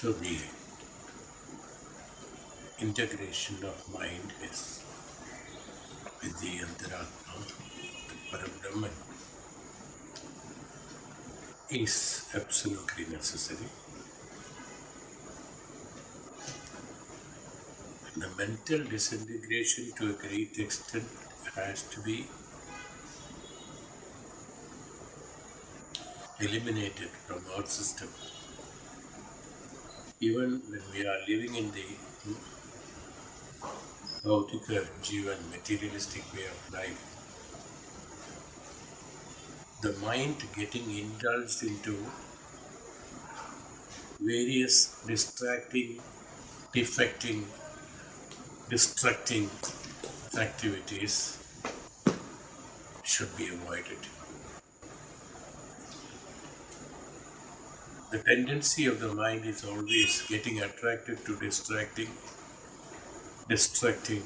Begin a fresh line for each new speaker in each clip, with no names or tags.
So the integration of mind is with the Antaratma, the Parabrahman, is absolutely necessary. And the mental disintegration to a great extent has to be eliminated from our system. Even when we are living in the Bhautika Jivan, materialistic way of life, the mind getting indulged into various distracting, defecting, destructing activities should be avoided. The tendency of the mind is always getting attracted to distracting, destructing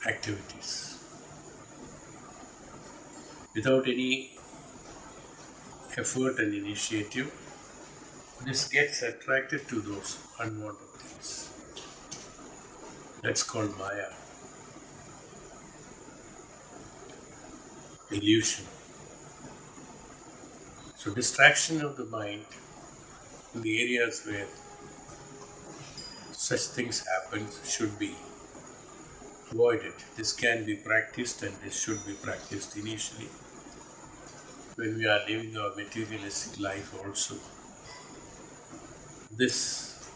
activities without any effort and initiative. This gets attracted to those unwanted things. That's called Maya, illusion. So, distraction of the mind in the areas where such things happen should be avoided. This can be practiced and this should be practiced initially when we are living our materialistic life also. This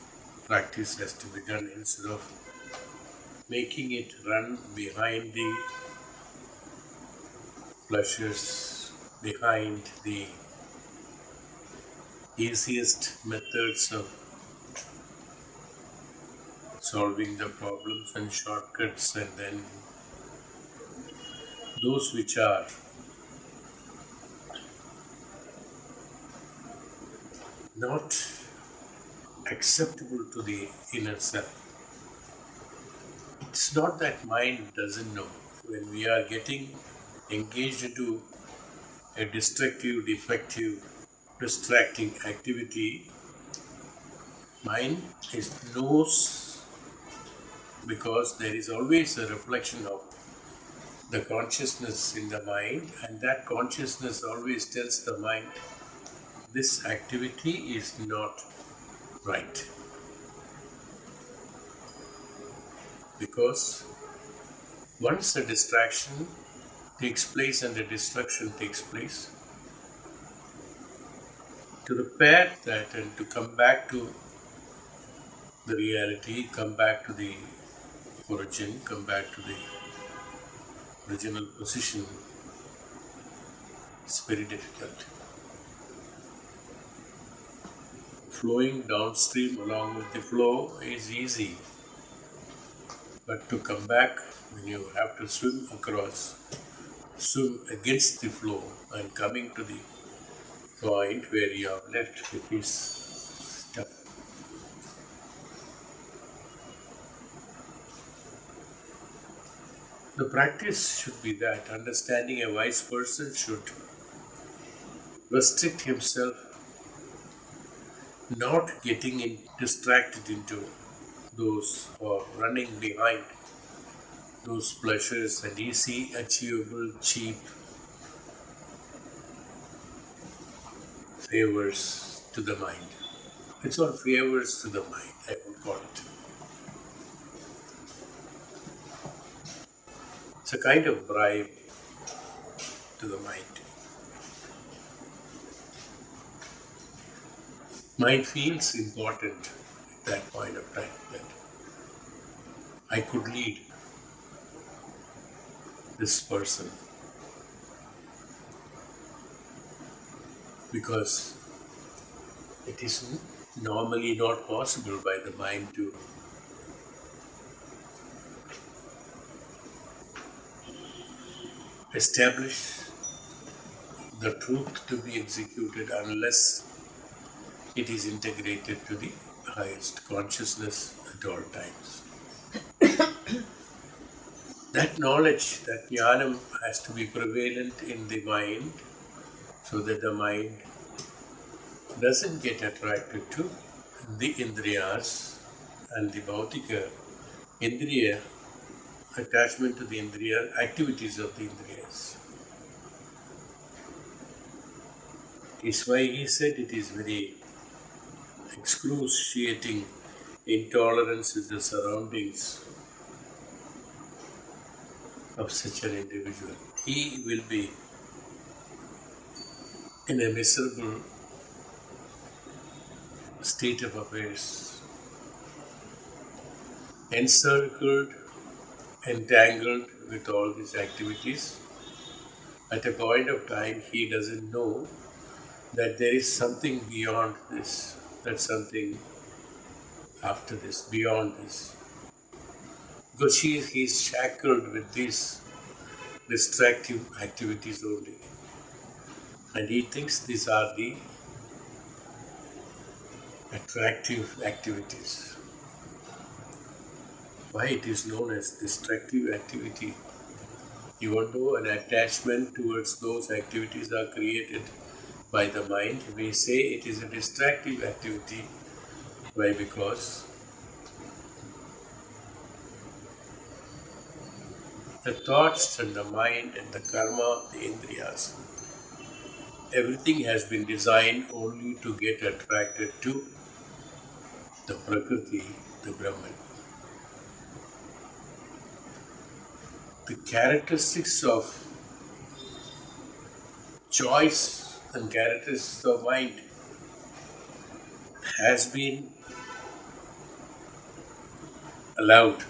practice has to be done instead of making it run behind the pleasures, behind the easiest methods of solving the problems and shortcuts, and then those which are not acceptable to the inner self. It's not that mind doesn't know. When we are getting engaged into a destructive, defective, distracting activity, mind knows, because there is always a reflection of the consciousness in the mind, and that consciousness always tells the mind this activity is not right. Because once a distraction takes place and a destruction takes place, to repair that and to come back to the reality, come back to the origin, come back to the original position, it's very difficult. Flowing downstream along with the flow is easy, but to come back when you have to swim against the flow and coming to the point where you have left, it is tough. The practice should be that understanding a wise person should restrict himself, not getting distracted into those or running behind those pleasures and easy, achievable, cheap favors to the mind. It's all favors to the mind, I would call it. It's a kind of bribe to the mind. Mind feels important at that point of time that I could lead this person, because it is normally not possible by the mind to establish the truth to be executed unless it is integrated to the highest consciousness at all times. That knowledge, that jnanam has to be prevalent in the mind so that the mind doesn't get attracted to the Indriyas and the Bhautika Indriya, attachment to the Indriya, activities of the Indriyas. Is why he said it is very excruciating intolerance with the surroundings of such an individual. He will be in a miserable state of affairs, encircled, entangled with all these activities. At a point of time, he doesn't know that there is something beyond this, that something after this, beyond this. Because he's shackled with these distractive activities only. And he thinks these are the attractive activities. Why it is known as distractive activity? Even though an attachment towards those activities are created by the mind, we say it is a distractive activity. Why? Because the thoughts and the mind and the karma, the indriyas, everything has been designed only to get attracted to the Prakriti, the Brahman. The characteristics of choice and characteristics of mind has been allowed,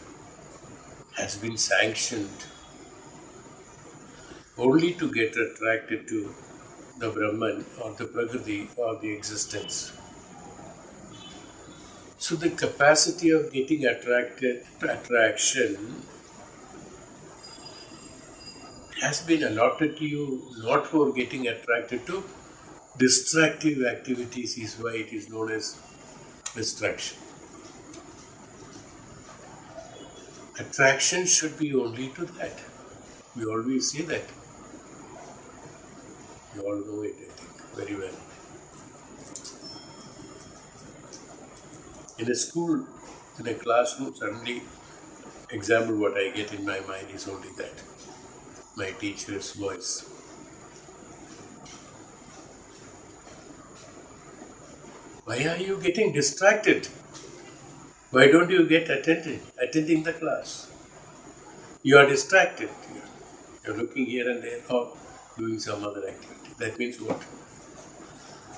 has been sanctioned only to get attracted to the Brahman or the Prakriti or the existence. So the capacity of getting attraction has been allotted to you not for getting attracted to distractive activities, is why it is known as distraction. Attraction should be only to that. We always say that. You all know it, I think, very well. In a school, in a classroom, suddenly, example what I get in my mind is only that. My teacher's voice. Why are you getting distracted? Why don't you get attending the class? You are distracted. You're looking here and there or doing some other activity. That means what?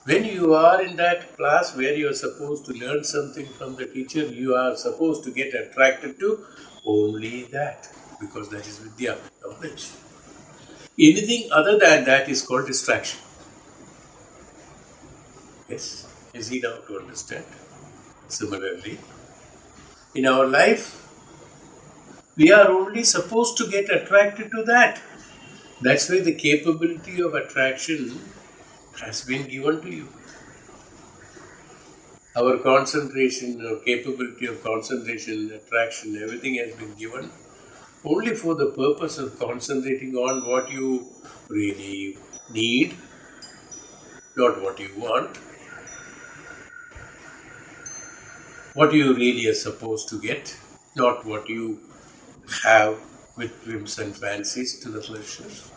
When you are in that class where you are supposed to learn something from the teacher, you are supposed to get attracted to only that, because that is vidya, knowledge. Anything other than that is called distraction. Yes, is he now to understand? Similarly, in our life, we are only supposed to get attracted to that. That's why the capability of attraction has been given to you. Our concentration, our capability of concentration, attraction, everything has been given only for the purpose of concentrating on what you really need, not what you want, what you really are supposed to get, not what you have with whims and fancies to the pleasures.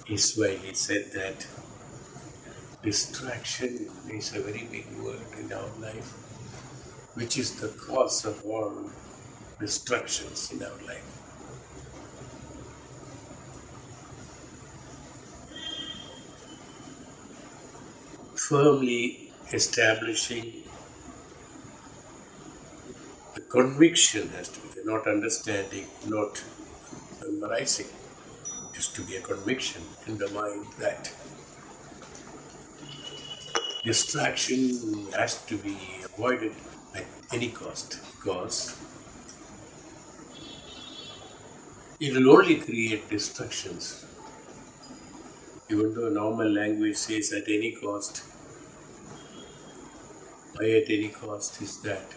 Is why he said that distraction is a very big word in our life, which is the cause of all destructions in our life. Firmly establishing the conviction has to be there, not understanding, not memorizing. Has to be a conviction in the mind that distraction has to be avoided at any cost, because it will only create distractions. Even though normal language says at any cost, why at any cost is that?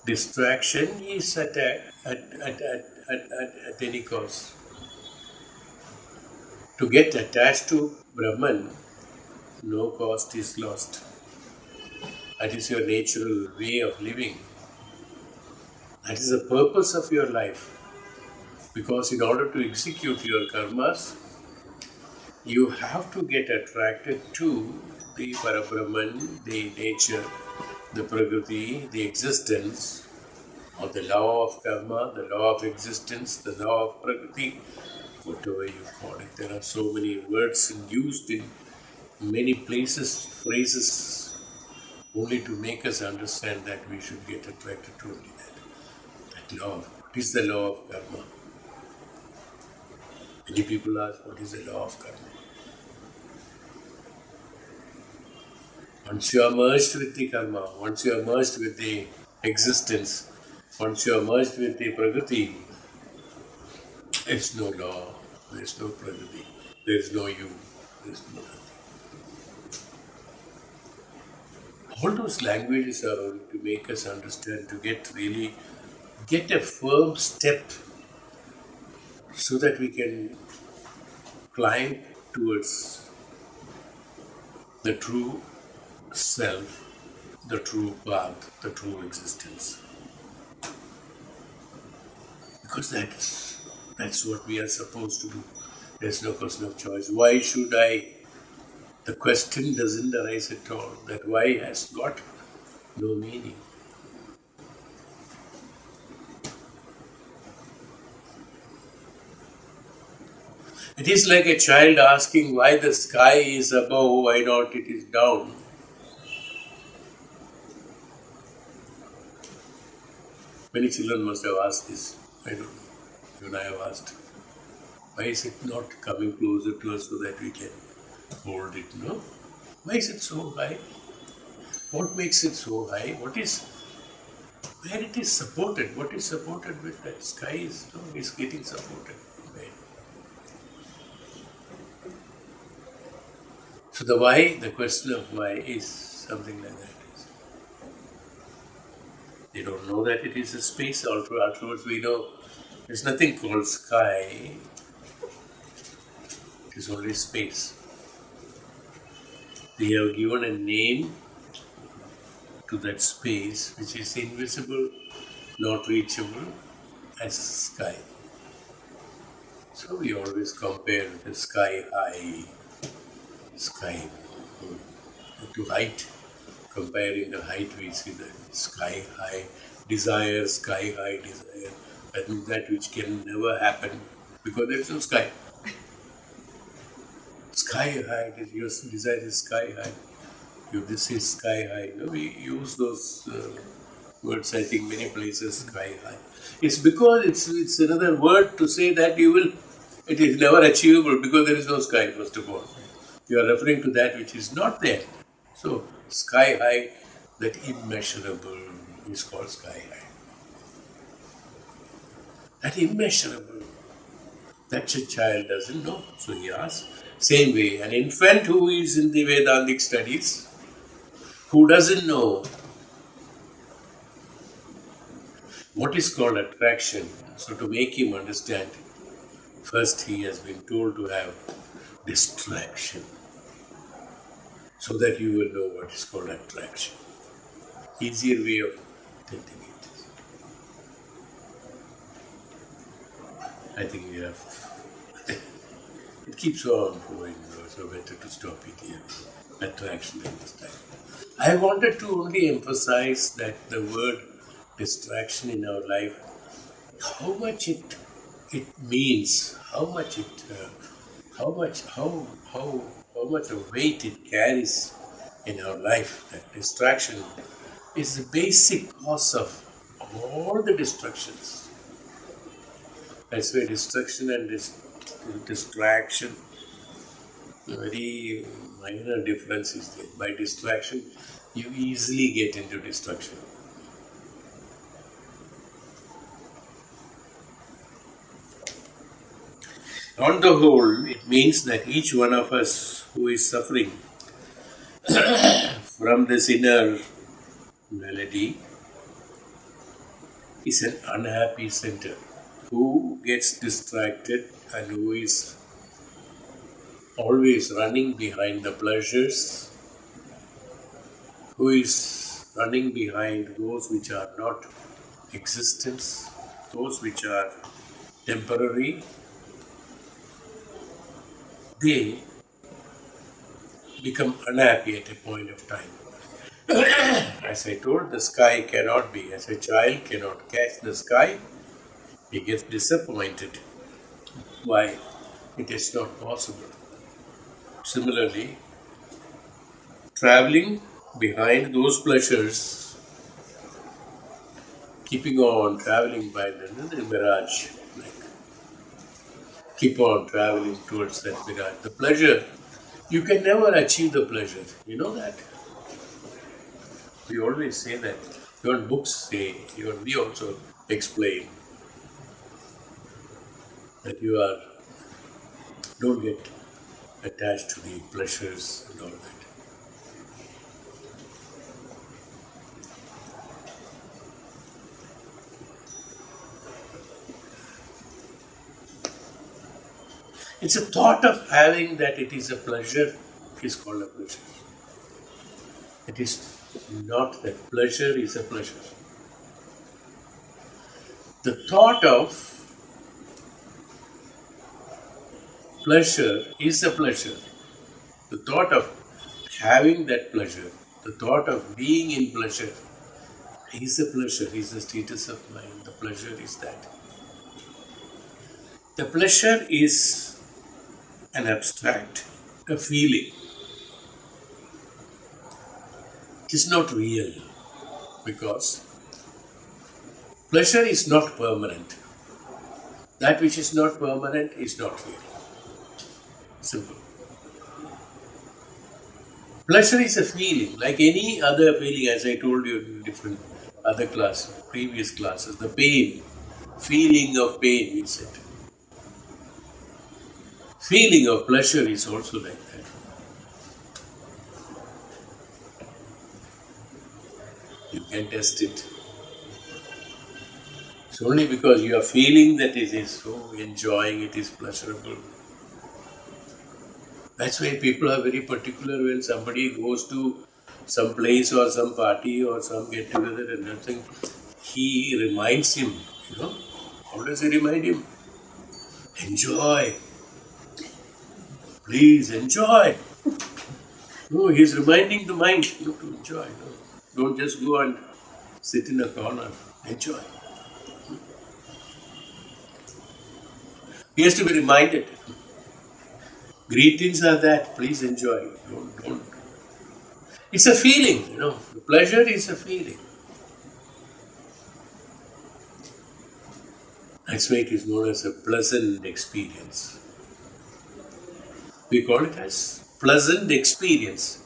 Distraction is at any cost. To get attached to Brahman no cost is lost. That is your natural way of living. That is the purpose of your life. Because in order to execute your karmas, you have to get attracted to the Parabrahman, the nature, the Prakriti, the existence, or the law of karma, the law of existence, the law of Prakriti, whatever you call it. There are so many words used in many places, phrases, only to make us understand that we should get attracted to only that law. What is the law of karma? Many people ask, what is the law of karma? Once you are merged with the karma, once you are merged with the existence, once you are merged with the prakriti, there is no law, there is no prakriti, there is no you, there is no nothing. All those languages are only to make us understand, to get a firm step so that we can climb towards the true self, the true path, the true existence. Because that's what we are supposed to do. There's no question of choice. Why should I? The question doesn't arise at all. That why has got no meaning. It is like a child asking why the sky is above, why not it is down. Many children must have asked this. I don't know. Even I have asked. Why is it not coming closer to us so that we can hold it? No? Why is it so high? What makes it so high? Where it is supported? What is supported with that sky is getting supported. Right? So the why, the question of why is something like that. They don't know that it is a space. Afterwards we know there's nothing called sky. It is only space. They have given a name to that space which is invisible, not reachable, as sky. So we always compare the sky to height. Comparing the height, we see that sky high desire, sky high desire. That means that which can never happen because there is no sky. Sky high, your desire is sky high. This is sky high. No, we use those words, I think, many places, sky high. It's because it's another word to say that it is never achievable because there is no sky, first of all. You are referring to that which is not there. So, sky high, that immeasurable is called sky high. That immeasurable, that a child doesn't know. So he asks. Same way, an infant who is in the Vedantic studies, who doesn't know what is called attraction, so to make him understand, first he has been told to have distraction, so that you will know what is called attraction. Easier way of telling it. I think we have. It keeps on going, so better to stop it here. Attraction in this time. I wanted to only emphasize that the word distraction in our life, how much it means, how much how much of weight it carries in our life. That distraction is the basic cause of all the destructions. That's why destruction and distraction, a very minor difference is there. By distraction, you easily get into destruction. On the whole, it means that each one of us who is suffering from this inner malady is an unhappy center who gets distracted and who is always running behind the pleasures, who is running behind those which are not existence, those which are temporary, they become unhappy at a point of time. As I told, the sky cannot be, as a child cannot catch the sky, he gets disappointed. Why? It is not possible. Similarly, traveling behind those pleasures, keeping on traveling by the mirage, like keep on traveling towards that mirage. The pleasure, you can never achieve the pleasure. You know that? We always say that. Even books say, even we also explain that don't get attached to the pleasures and all that. It's a thought of having that it is a pleasure is called a pleasure. It is not that pleasure is a pleasure. The thought of pleasure is a pleasure. The thought of having that pleasure, the thought of being in pleasure is a pleasure, is a status of mind. The pleasure is that. The pleasure is an abstract, a feeling. It is not real because pleasure is not permanent. That which is not permanent is not real. Simple. Pleasure is a feeling, like any other feeling, as I told you in different other classes, previous classes. The pain, feeling of pain, we said. Feeling of pleasure is also like that. You can test it. It's only because you are feeling that it is so enjoying, it is pleasurable. That's why people are very particular when somebody goes to some place or some party or some get together and nothing. He reminds him, how does he remind him? Enjoy. Please enjoy. No, he's reminding the mind to enjoy. No. Don't just go and sit in a corner. Enjoy. He has to be reminded. Greetings are that. Please enjoy. Don't. It's a feeling, The pleasure is a feeling. That's why it is known as a pleasant experience. We call it as pleasant experience.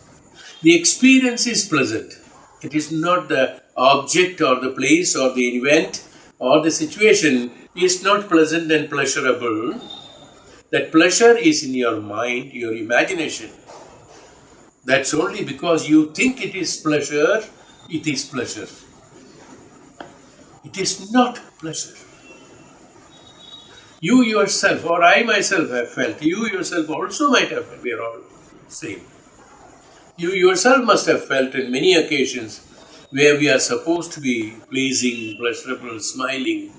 The experience is pleasant. It is not the object or the place or the event or the situation is not pleasant and pleasurable. That pleasure is in your mind, your imagination. That's only because you think it is pleasure, it is pleasure. It is not pleasure. You yourself or I myself have felt, you yourself also might have felt, we are all same. You yourself must have felt in many occasions where we are supposed to be pleasing, pleasurable, smiling.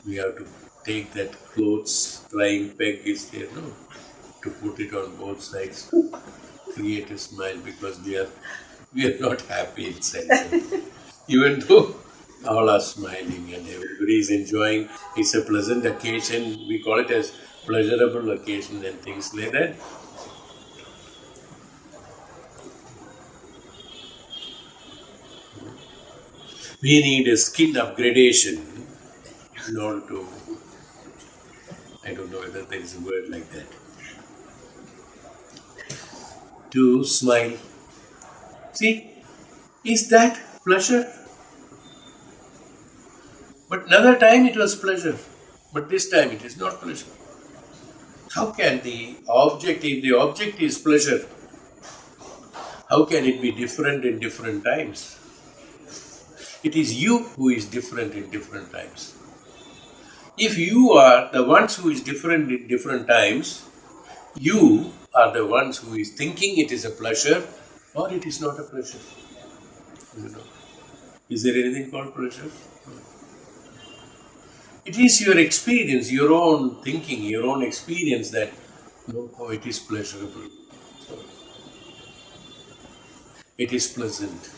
We have to take that clothes drying peg is there, to put it on both sides, create a smile because we are not happy inside. Even though all are smiling and everybody is enjoying, it's a pleasant occasion. We call it as pleasurable occasion and things like that. We need a skin upgradation in order to, I don't know whether there is a word like that, to smile. See, is that pleasure? But another time it was pleasure, but this time it is not pleasure. How can the object, if the object is pleasure, how can it be different in different times? It is you who is different in different times. If you are the ones who is different in different times, you are the ones who is thinking it is a pleasure or it is not a pleasure. You know. Is there anything called pleasure? It is your experience, your own thinking, your own experience that no, oh, it is pleasurable. It is pleasant.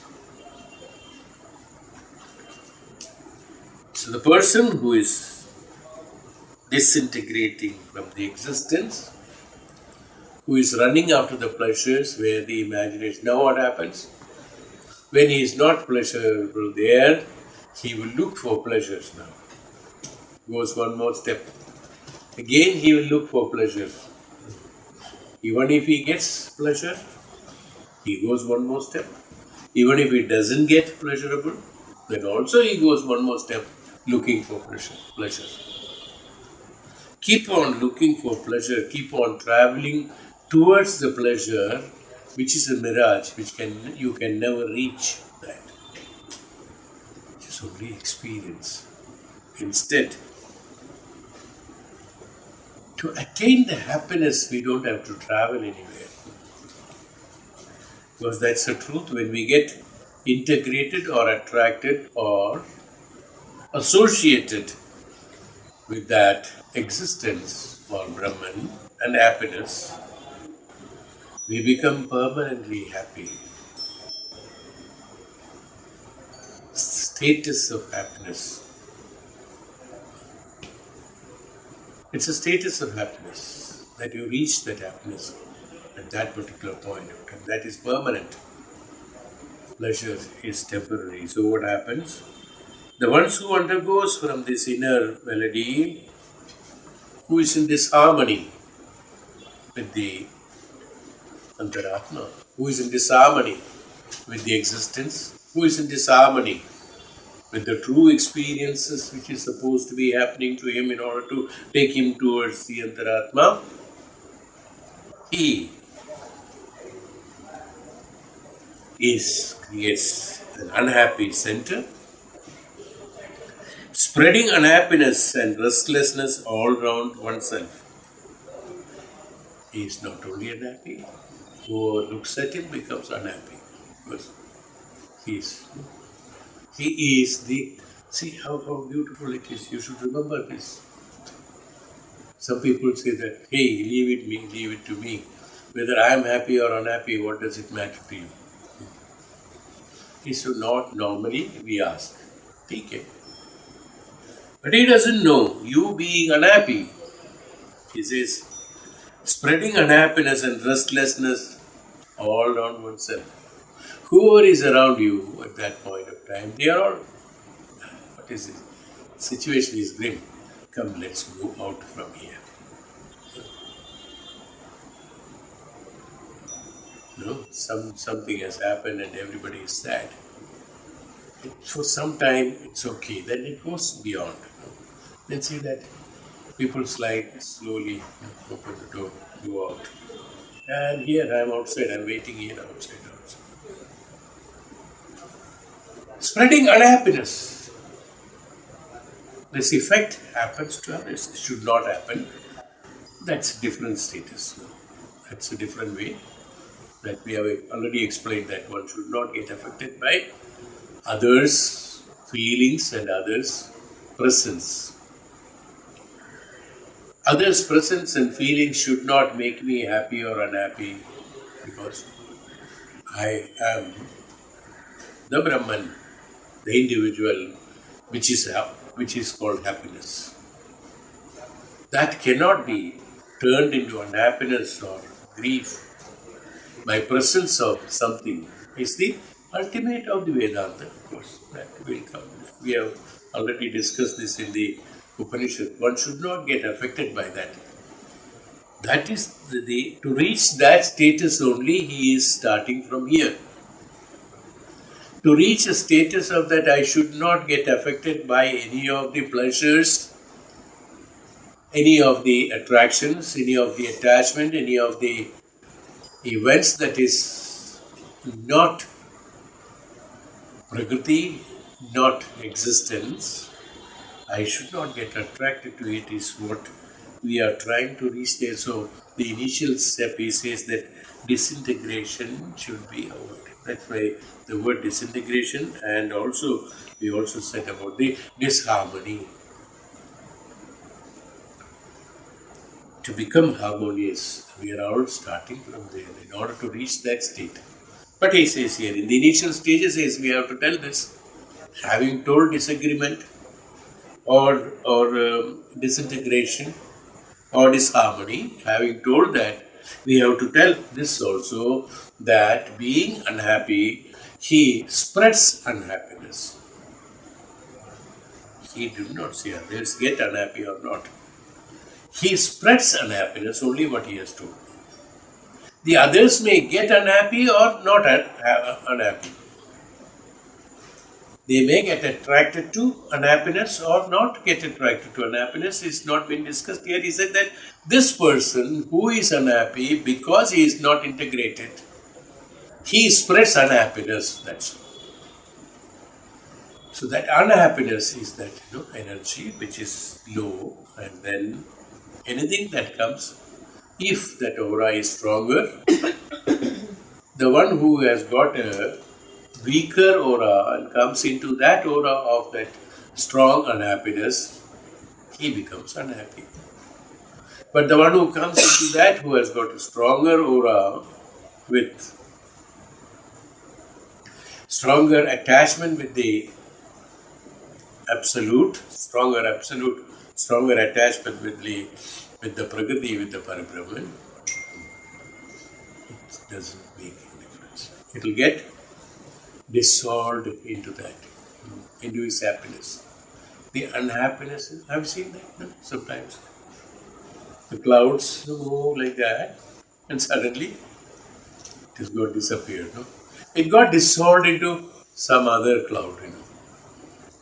So the person who is disintegrating from the existence, who is running after the pleasures where the imagination. Now what happens? When he is not pleasurable there, he will look for pleasures now. Goes one more step. Again he will look for pleasures. Even if he gets pleasure, he goes one more step. Even if he doesn't get pleasurable, then also he goes one more step looking for pleasure. Keep on looking for pleasure, keep on traveling towards the pleasure, which is a mirage, which you can never reach that. It is only experience. Instead, to attain the happiness, we don't have to travel anywhere. Because that's the truth. When we get integrated or attracted or associated with that existence or Brahman and happiness, we become permanently happy. Status of happiness. It's a status of happiness that you reach that happiness at that particular point of time. That is permanent. Pleasure is temporary. So what happens? The ones who undergoes from this inner melody, who is in this harmony with the Antaratma, who is in this harmony with the existence, who is in this harmony with the true experiences which is supposed to be happening to him in order to take him towards the Antaratma, he creates an unhappy center, spreading unhappiness and restlessness all round oneself. He is not only unhappy, whoever looks at him becomes unhappy. Because he is the. See how beautiful it is. You should remember this. Some people say that, hey, leave it to me. Whether I am happy or unhappy, what does it matter to you? He should not normally we ask. Take it. But he doesn't know you being unhappy. He says, spreading unhappiness and restlessness all around oneself. Whoever is around you at that point of time, they are all, what is this? Situation is grim. Come, let's go out from here. No, something has happened and everybody is sad. For some time it's okay, then it goes beyond. Then see that people slide slowly, open the door, go out. And here I am outside, I am waiting here outside. Spreading unhappiness. This effect happens to others. It should not happen. That's a different status. That's a different way. That we have already explained that one should not get affected by others' feelings and others' presence. Others' presence and feelings should not make me happy or unhappy because I am the Brahman, the individual, which is called happiness. That cannot be turned into unhappiness or grief by presence of something. Is the ultimate of the Vedanta, of course. That will come. We have already discussed this in the Upanishads. One should not get affected by that. That is to reach that status only, he is starting from here. To reach a status of that, I should not get affected by any of the pleasures, any of the attractions, any of the attachment, any of the events that is not Prakriti, not existence, I should not get attracted to it, is what we are trying to reach there. So the initial step, he says that disintegration should be avoided. That's why the word disintegration, and also we also said about the disharmony. To become harmonious, we are all starting from there in order to reach that state. But he says here, in the initial stages, says we have to tell this. Having told disagreement or disintegration or disharmony, having told that, we have to tell this also, that being unhappy, he spreads unhappiness. He did not say others get unhappy or not. He spreads unhappiness, only what he has told. The others may get unhappy or not unhappy. They may get attracted to unhappiness or not get attracted to unhappiness. It's not been discussed here. He said that this person who is unhappy because he is not integrated, he spreads unhappiness. That's so that unhappiness is that energy which is low, and then anything that comes, if that aura is stronger, the one who has got a weaker aura and comes into that aura of that strong unhappiness, he becomes unhappy. But the one who comes into that, who has got a stronger aura with stronger attachment with the absolute, stronger attachment with the Prakriti, with the Parabrahman, it doesn't make any difference. It will get dissolved into that, into his happiness. The unhappiness, I've seen that sometimes. The clouds move like that, and suddenly it has got disappeared. It got dissolved into some other cloud.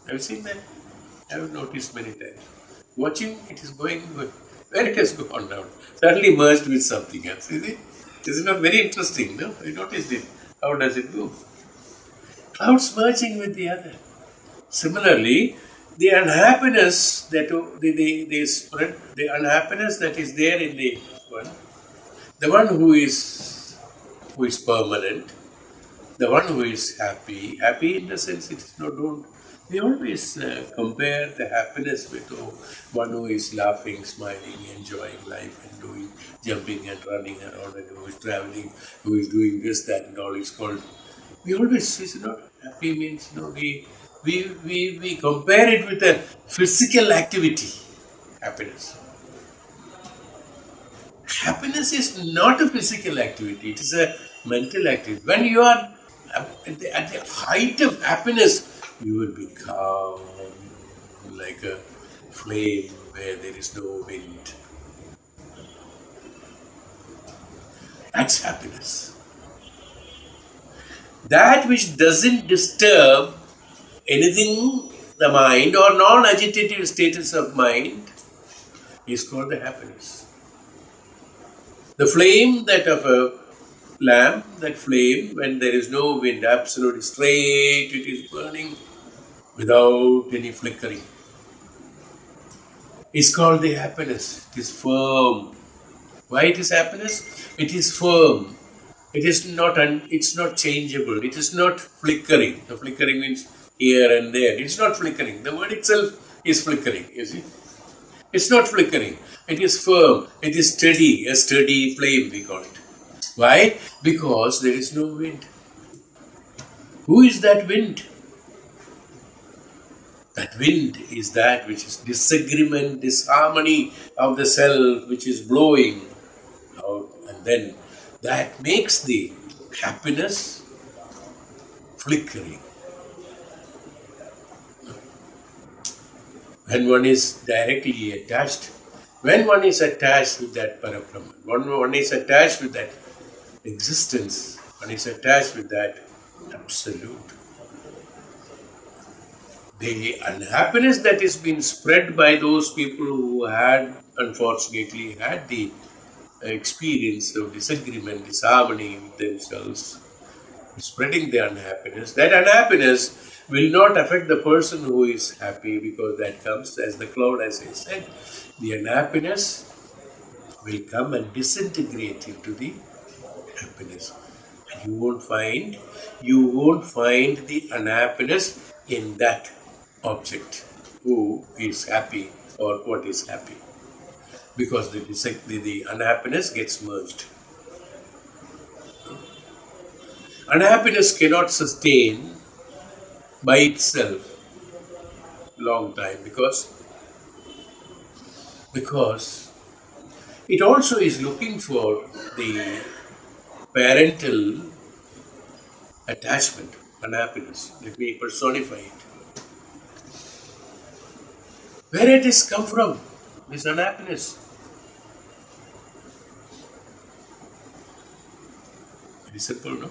I've seen that. I've noticed many times. Watching it is going where it has gone down. Suddenly merged with something else. Is it not very interesting? No, I noticed it. How does it go? Clouds merging with the other. Similarly, the unhappiness that they spread, the unhappiness that is there in the one who is permanent, the one who is happy in the sense it is not don't. We always compare the happiness with one who is laughing, smiling, enjoying life, and doing jumping and running around, and who is traveling, who is doing this, that, and all is called. We always happy means we compare it with a physical activity. Happiness. Happiness is not a physical activity, it is a mental activity. When you are at the height of happiness, you will be calm like a flame where there is no wind. That's happiness. That which doesn't disturb anything, the mind, or non-agitative status of mind, is called the happiness. The flame that of a lamp, that flame, when there is no wind, absolutely straight, it is burning without any flickering. It's called the happiness. It is firm. Why it is happiness? It is firm. It is not. It's not changeable. It is not flickering. The flickering means here and there. It's not flickering. The word itself is flickering. You see, it's not flickering. It is firm. It is steady. A steady flame, we call it. Why? Because there is no wind. Who is that wind? That wind is that which is disagreement, disharmony of the self, which is blowing out, and then that makes the happiness flickering. When one is directly attached, when one is attached with that Parabrahman, one is attached with that existence, one is attached with that absolute. The unhappiness that is being spread by those people who unfortunately had the experience of disagreement, disharmony with themselves, spreading the unhappiness. That unhappiness will not affect the person who is happy, because that comes as the cloud, as I said. The unhappiness will come and disintegrate into the happiness. And you won't find the unhappiness in that object who is happy or what is happy, because the unhappiness gets merged. Unhappiness cannot sustain by itself long time, because it also is looking for the parental attachment. Unhappiness, let me personify it. Where it is come from, this unhappiness? Very simple, no?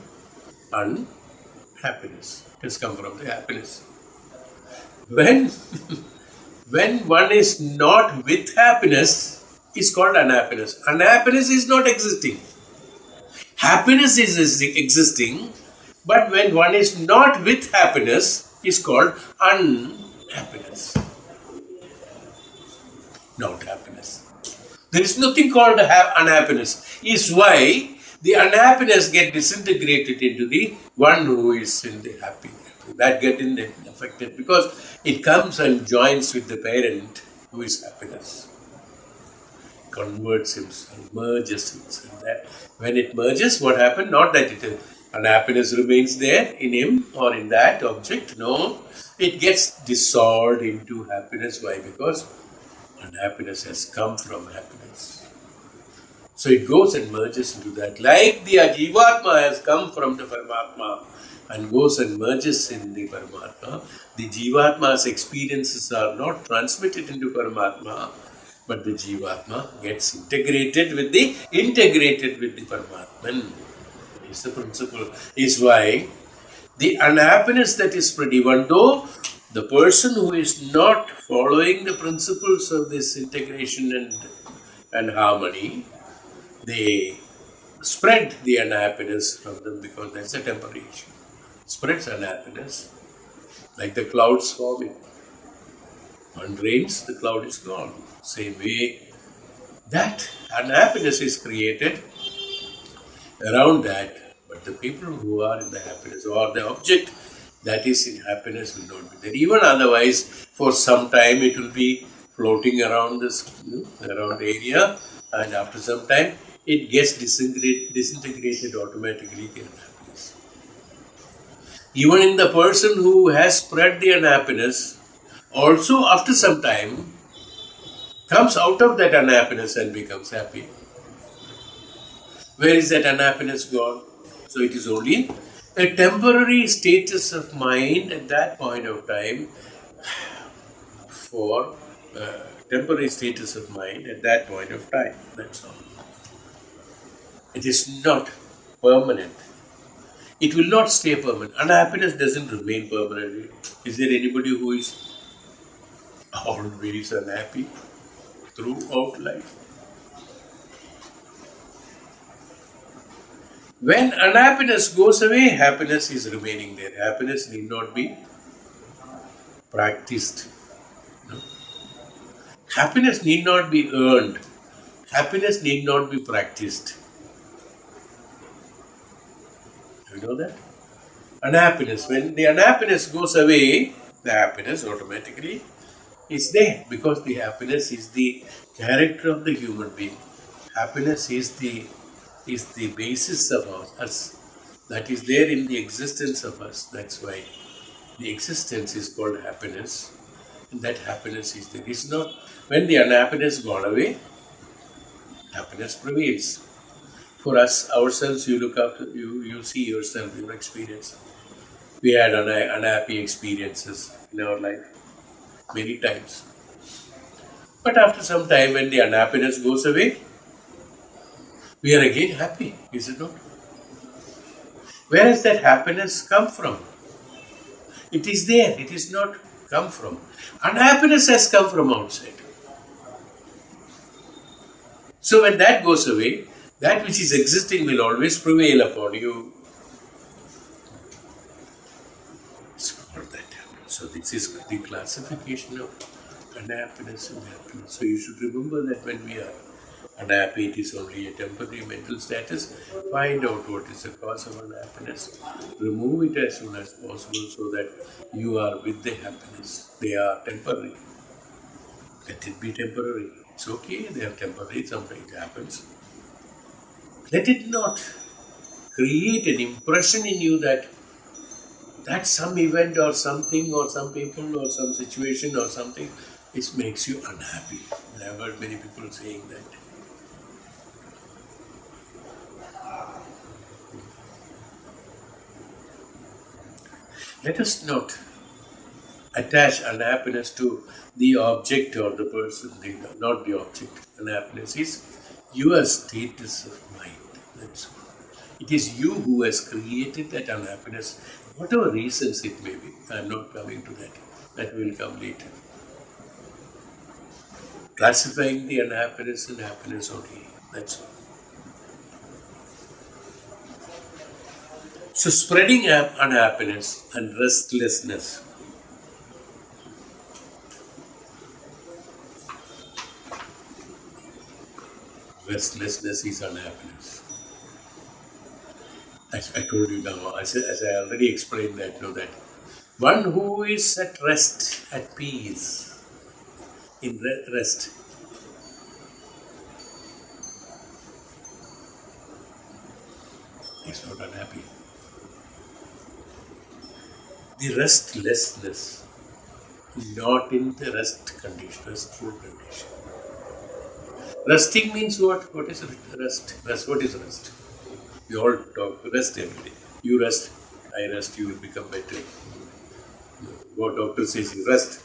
Unhappiness. It has come from the happiness. When when one is not with happiness, is called unhappiness. Unhappiness is not existing. Happiness is existing, but when one is not with happiness, is called unhappiness, not happiness. There is nothing called unhappiness. Is why the unhappiness get disintegrated into the one who is in the happy. That get affected because it comes and joins with the parent who is happiness. Converts himself, merges himself. That when it merges, what happened? Not that unhappiness remains there in him or in that object. No, it gets dissolved into happiness. Why? Because unhappiness has come from happiness. So it goes and merges into that. Like the Jivatma has come from the Paramatma and goes and merges in the Paramatma, the Jivatma's experiences are not transmitted into Paramatma, but the Jivatma gets integrated with the Paramatman. It's the principle. Is why the unhappiness that is spread, even though the person who is not following the principles of this integration and harmony, they spread the unhappiness from them, because that's a temporary issue. Spreads unhappiness like the clouds forming. One rains, the cloud is gone. Same way, that unhappiness is created around that, but the people who are in the happiness or the object that is in happiness will not be there. Even otherwise, for some time it will be floating around around the area, and after some time it gets disintegrated automatically, the unhappiness. Even in the person who has spread the unhappiness, also after some time comes out of that unhappiness and becomes happy. Where is that unhappiness gone? So it is only a temporary status of mind at that point of time, for temporary status of mind at that point of time. That's all. It is not permanent. It will not stay permanent. Unhappiness doesn't remain permanently. Is there anybody who is always unhappy throughout life? When unhappiness goes away, happiness is remaining there. Happiness need not be practiced. No. Happiness need not be earned. Happiness need not be practiced. You know that? Unhappiness. When the unhappiness goes away, the happiness automatically is there, because the happiness is the character of the human being. Happiness is the basis of us. That is there in the existence of us. That's why the existence is called happiness. And that happiness is there. It's not when the unhappiness gone away, happiness prevails. For us, ourselves, you look up, you see yourself, your experience. We had unhappy experiences in our life many times. But after some time, when the unhappiness goes away, we are again happy, is it not? Where has that happiness come from? It is there, it is not come from. Unhappiness has come from outside. So when that goes away, that which is existing will always prevail upon you. So this is the classification of unhappiness and happiness. So you should remember that when we are unhappy, it is only a temporary mental status. Find out what is the cause of unhappiness. Remove it as soon as possible so that you are with the happiness. They are temporary. Let it be temporary. It's okay, they are temporary, sometimes it happens. Let it not create an impression in you that some event or something or some people or some situation or something, it makes you unhappy. I have heard many people saying that. Let us not attach unhappiness to the object or the person, not the object. Unhappiness is your status of mind. That's all. It is you who has created that unhappiness, whatever reasons it may be. I am not coming to that. That will come later. Classifying the unhappiness and happiness only. That's all. So spreading unhappiness and restlessness. Restlessness is unhappiness. As I told you now, as I already explained that, that one who is at rest, at peace, in rest, is not unhappy. The restlessness, not in the rest condition, restful condition. Resting means what? What is rest? Rest. What is rest? We all talk rest every day. You rest, I rest, you will become better. What doctor says you rest.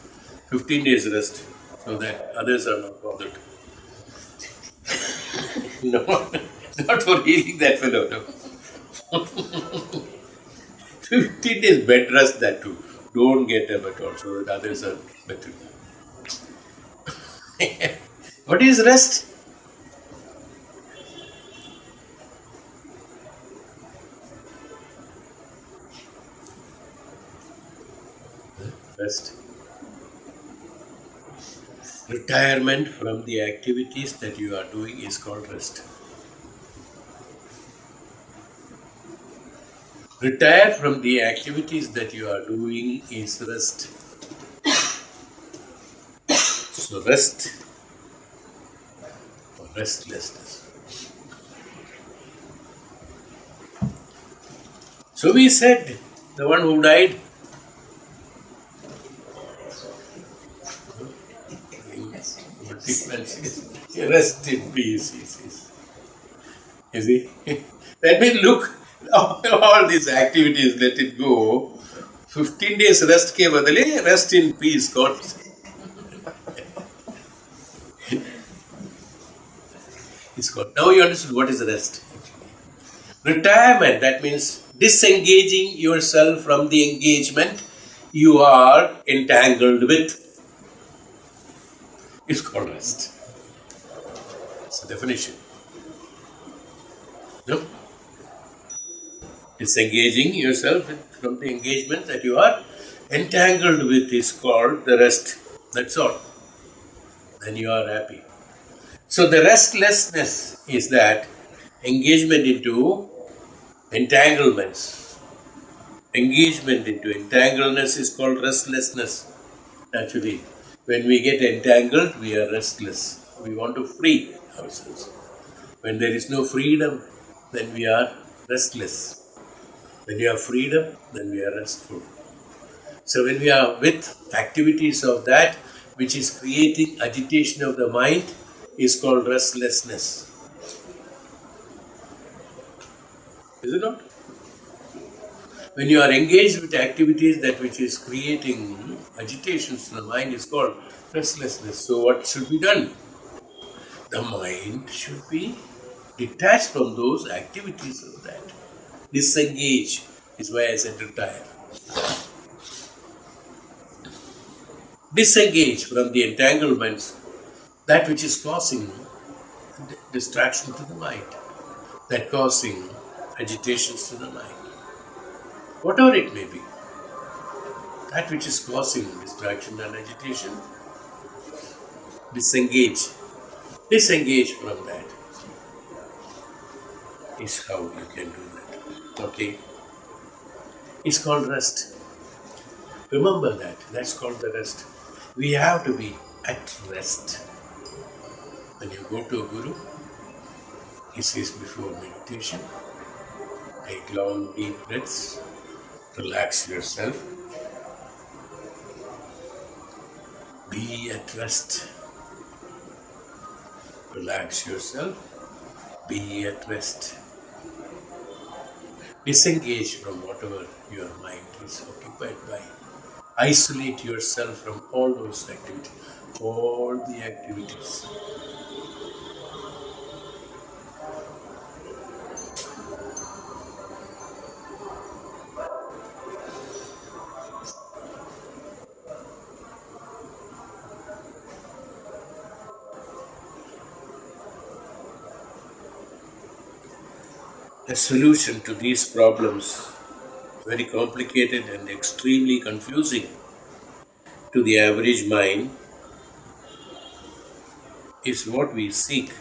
15 days rest, so that others are not bothered. No, not for healing that fellow, no. 15 days bed rest, that too. Don't get up at all, so that others are better. What is rest? Rest. Retirement from the activities that you are doing is called rest. Retire from the activities that you are doing is rest. So rest or restlessness. So we said, the one who died, rest in peace, he says. You see? That means look, all these activities, let it go. 15 days rest ke badale, rest in peace, God. It's called. Now you understood what is rest. Retirement, that means disengaging yourself from the engagement you are entangled with. It's called rest. It's the definition. No? Disengaging yourself from the engagement that you are entangled with is called the rest. That's all. Then you are happy. So the restlessness is that engagement into entanglements. Engagement into entangledness is called restlessness. Actually, when we get entangled, we are restless. We want to free ourselves. When there is no freedom, then we are restless. When you have freedom, then we are restful. So when we are with activities of that which is creating agitation of the mind is called restlessness. Is it not? When you are engaged with activities that which is creating agitations in the mind is called restlessness. So what should be done? The mind should be detached from those activities of that. Disengage is why I said retire. Disengage from the entanglements, that which is causing distraction to the mind, that causing agitations to the mind, whatever it may be. that which is causing distraction and agitation, disengage. Disengage from that is how you can do that. Okay? It's called rest. Remember that. That's called the rest. We have to be at rest. When you go to a guru, he says before meditation, take long deep breaths, relax yourself, be at rest. Relax yourself, be at rest. Disengage from whatever your mind is occupied by. Isolate yourself from all those activities, all the activities. A solution to these problems, very complicated and extremely confusing to the average mind, is what we seek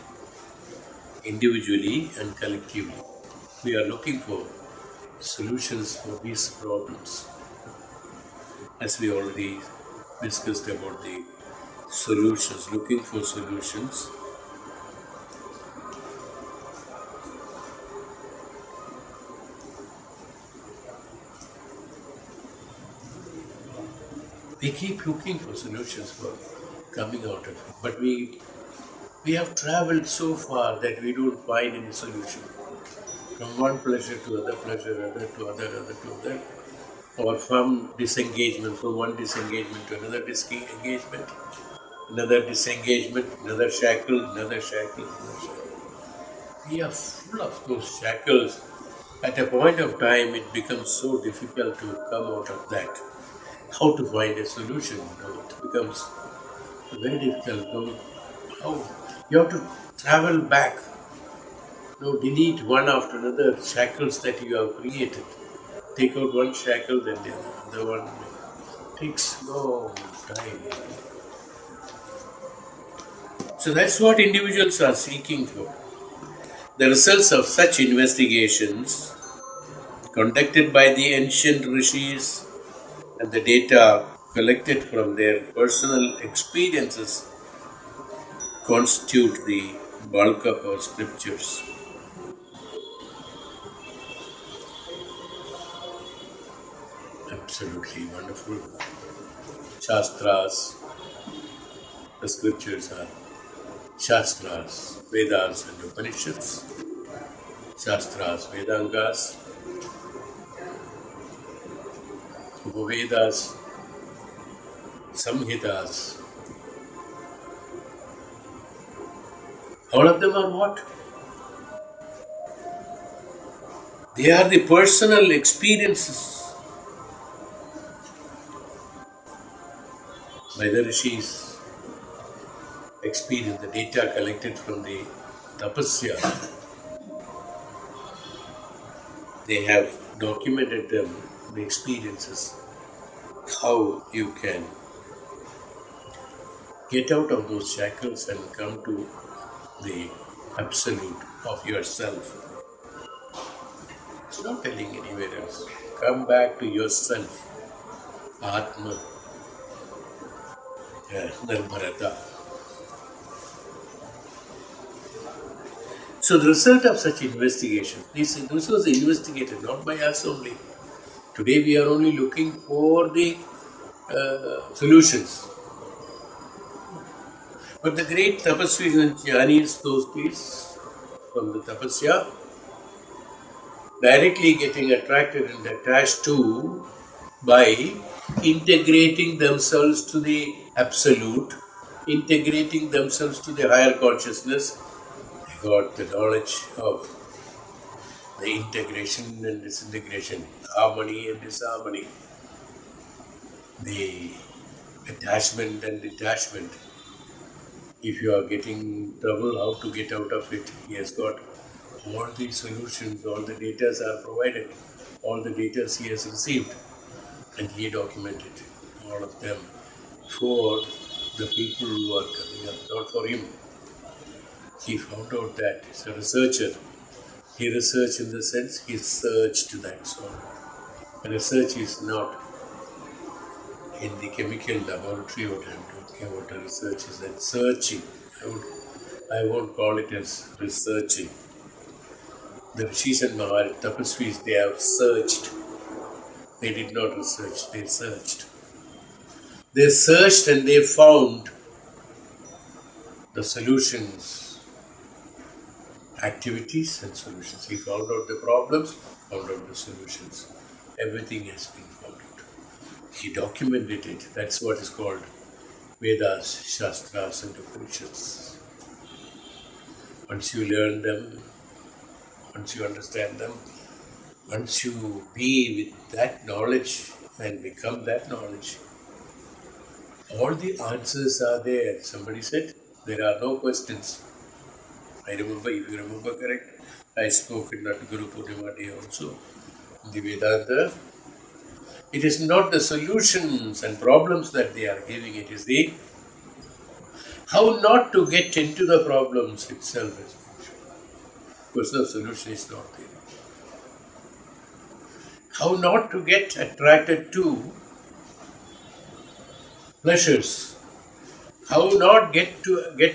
individually and collectively. We are looking for solutions for these problems. As we already discussed about the solutions, looking for solutions, we keep looking for solutions for coming out of it. But we have traveled so far that we don't find any solution. From one pleasure to other pleasure, other to other, other to other, or from disengagement, from one disengagement to another disengagement, another disengagement, another shackle, another shackle, another shackle. We are full of those shackles. At a point of time, it becomes so difficult to come out of that. How to find a solution? It becomes very difficult. How you have to travel back. Delete one after another shackles that you have created. Take out one shackle, then the other one. Takes long time. So that's what individuals are seeking for. The results of such investigations conducted by the ancient rishis and the data collected from their personal experiences constitute the bulk of our scriptures. Absolutely wonderful. Shastras, the scriptures are Shastras, Vedas and Upanishads, Shastras, Vedangas, Upavedas, Samhitas. All of them are what? They are the personal experiences by the rishis, experience, the data collected from the tapasya. They have documented them, the experiences, how you can get out of those shackles and come to the absolute of yourself. It's not telling anywhere else. Come back to yourself. Atma. Nirmarata. So the result of such investigation, this was investigated not by us only. Today we are only looking for the solutions. But the great tapasvis and jnanis those days, from the tapasya, directly getting attracted and attached to by integrating themselves to the absolute, integrating themselves to the higher consciousness, they got the knowledge of the integration and disintegration, harmony and disharmony, the attachment and detachment. If you are getting trouble, how to get out of it, he has got all the solutions, all the data are provided, all the data he has received and he documented all of them for the people who are coming up, not for him. He found out that he's a researcher. He researched in the sense he searched that soul. Research is not in the chemical laboratory. What I'm talking about the research is that searching. I won't call it as researching. The Rishis and Tapasvis, they have searched. They did not research, they searched. They searched and they found the solutions, activities and solutions. He found out the problems, found out the solutions. Everything has been found out. He documented it. That's what is called Vedas, Shastras and Upanishads. Once you learn them, once you understand them, once you be with that knowledge and become that knowledge, all the answers are there. Somebody said, there are no questions. I remember, if you remember correct, I spoke in that Guru Purnima day also. In the Vedanta, it is not the solutions and problems that they are giving, it is the how not to get into the problems itself. Because the solution is not there. How not to get attracted to pleasures. How not get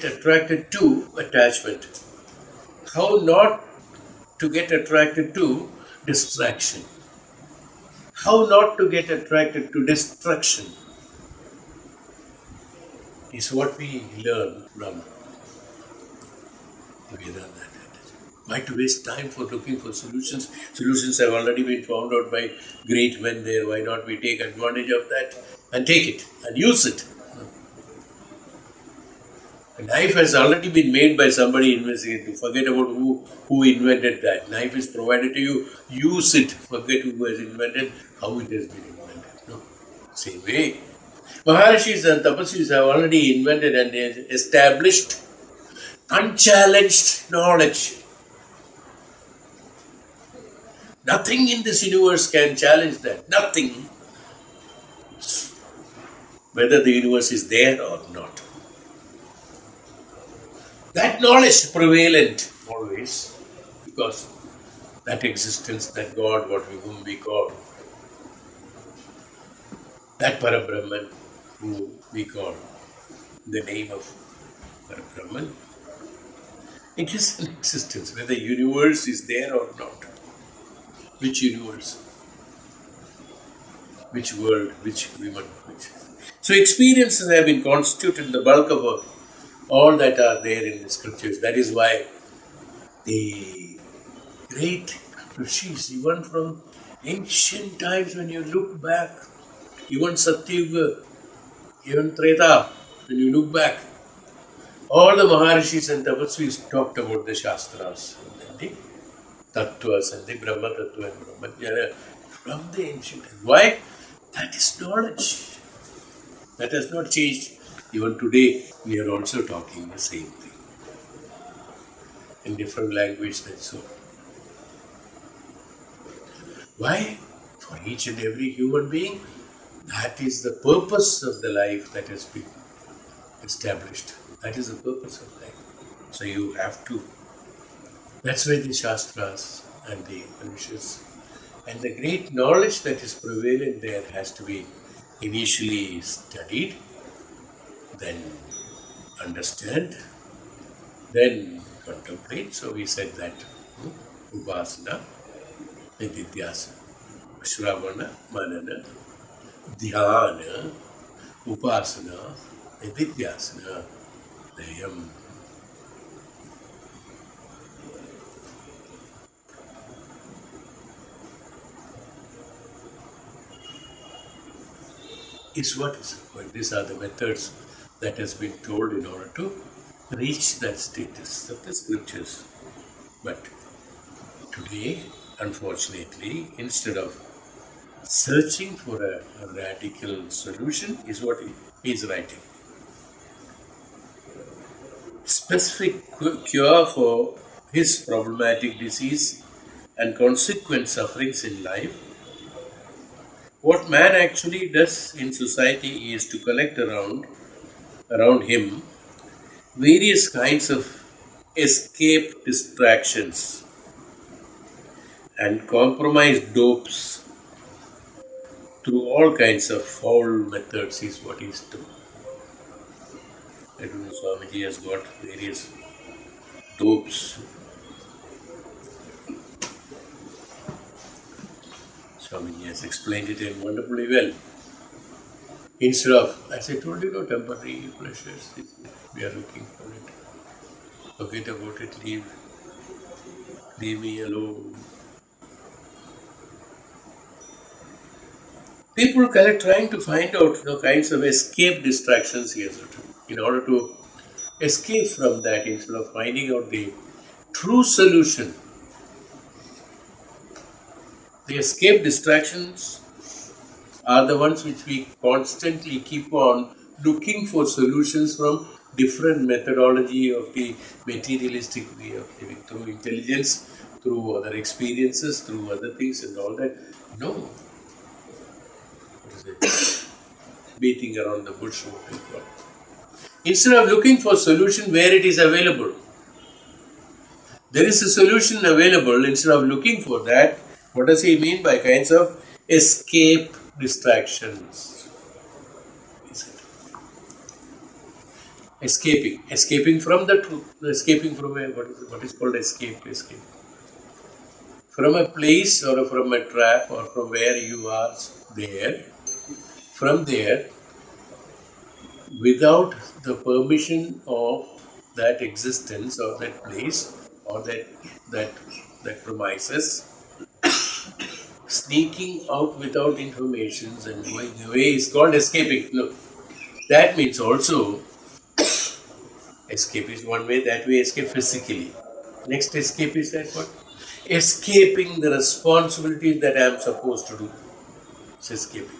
attracted to attachment. How not to get attracted to distraction. How not to get attracted to destruction is what we learn from the Vedanta. Why to waste time for looking for solutions? Solutions have already been found out by great men there. Why not we take advantage of that and take it and use it? A knife has already been made by somebody investigating. Forget about who invented that. Knife is provided to you. Use it. Forget who has invented, how it has been invented. No. Same way. Maharishis and Tapasvis have already invented and established unchallenged knowledge. Nothing in this universe can challenge that. Nothing. Whether the universe is there or not. That knowledge prevalent always, because that existence, that God, whom we call, that Parabrahman, who we call the name of Parabrahman, it is an existence, whether the universe is there or not. Which universe? Which world? Which women? So experiences have been constituted the bulk of all that are there in the scriptures. That is why the great rishis, even from ancient times, when you look back, even Satyuga, even Treta, when you look back, all the Maharishis and Tapasvis talked about the Shastras and the Tattvas and the Brahma Tattva and Brahma Jnana from the ancient times. Why? That is knowledge. That has not changed. Even today, we are also talking the same thing. In different language, that's so. Why? For each and every human being, that is the purpose of the life that has been established. That is the purpose of life. So you have to. That's why the Shastras and the Upanishads and the great knowledge that is prevalent there has to be initially studied, then understand, then contemplate. So we said that Upasana, Nididhyasana, Shravana, Manana, Dhyana, Upasana, Nididhyasana, Dayam. Is what is required. These are the methods that has been told in order to reach that status of the scriptures. But today, unfortunately, instead of searching for a radical solution, is what he is writing. Specific cure for his problematic disease and consequent sufferings in life What man actually does in society is to collect around him various kinds of escape distractions and compromise dopes through all kinds of foul methods is what he's doing. I don't know, Swamiji has got various dopes. Swamiji has explained it in wonderfully well. Instead of, as I told you, no temporary pleasures, we are looking for it. Forget about it, leave me alone. People trying to find out the kinds of escape distractions he has written in order to escape from that instead of finding out the true solution. The escape distractions are the ones which we constantly keep on looking for solutions from different methodology of the materialistic way of living, through intelligence, through other experiences, through other things and all that. No. What is it? Beating around the bush, what we call. Instead of looking for solution where it is available, there is a solution available. Instead of looking for that, what does he mean by kinds of escape distractions? Escaping from the truth, escaping from what is called escape, from a place or from a trap or from where you are there, from there, without the permission of that existence or that place or that premises, sneaking out without informations and going away is called escaping. Look, that means also escape is one way, that way escape physically. Next escape is that what? Escaping the responsibilities that I am supposed to do. It's escaping.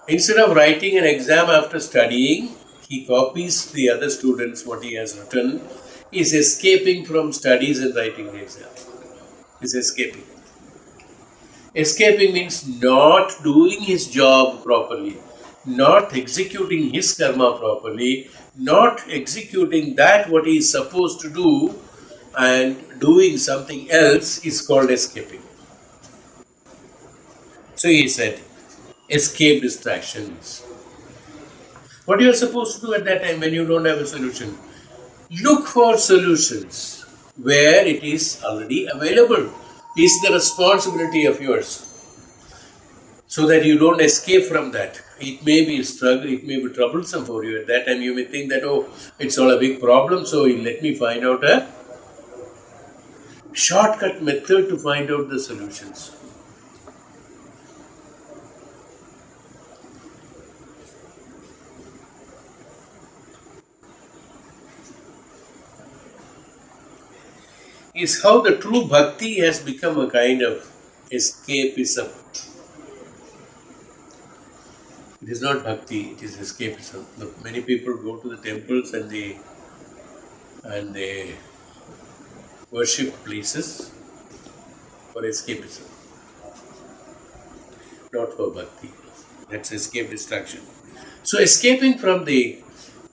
Instead of writing an exam after studying, he copies the other students what he has written. He is escaping from studies and writing the exam. He is escaping. Escaping means not doing his job properly, not executing his karma properly, not executing that what he is supposed to do and doing something else is called escaping. So he said, escape distractions. What you are supposed to do at that time when you don't have a solution? Look for solutions where it is already available. Is the responsibility of yours, so that you don't escape from that. It may be struggle, it may be troublesome for you. At that time you may think that, oh, it's all a big problem, so let me find out a shortcut method to find out the solutions. Is how the true bhakti has become a kind of escapism. It is not bhakti, it is escapism. Look, many people go to the temples and they worship places for escapism, not for bhakti. That's escape distraction. So escaping from the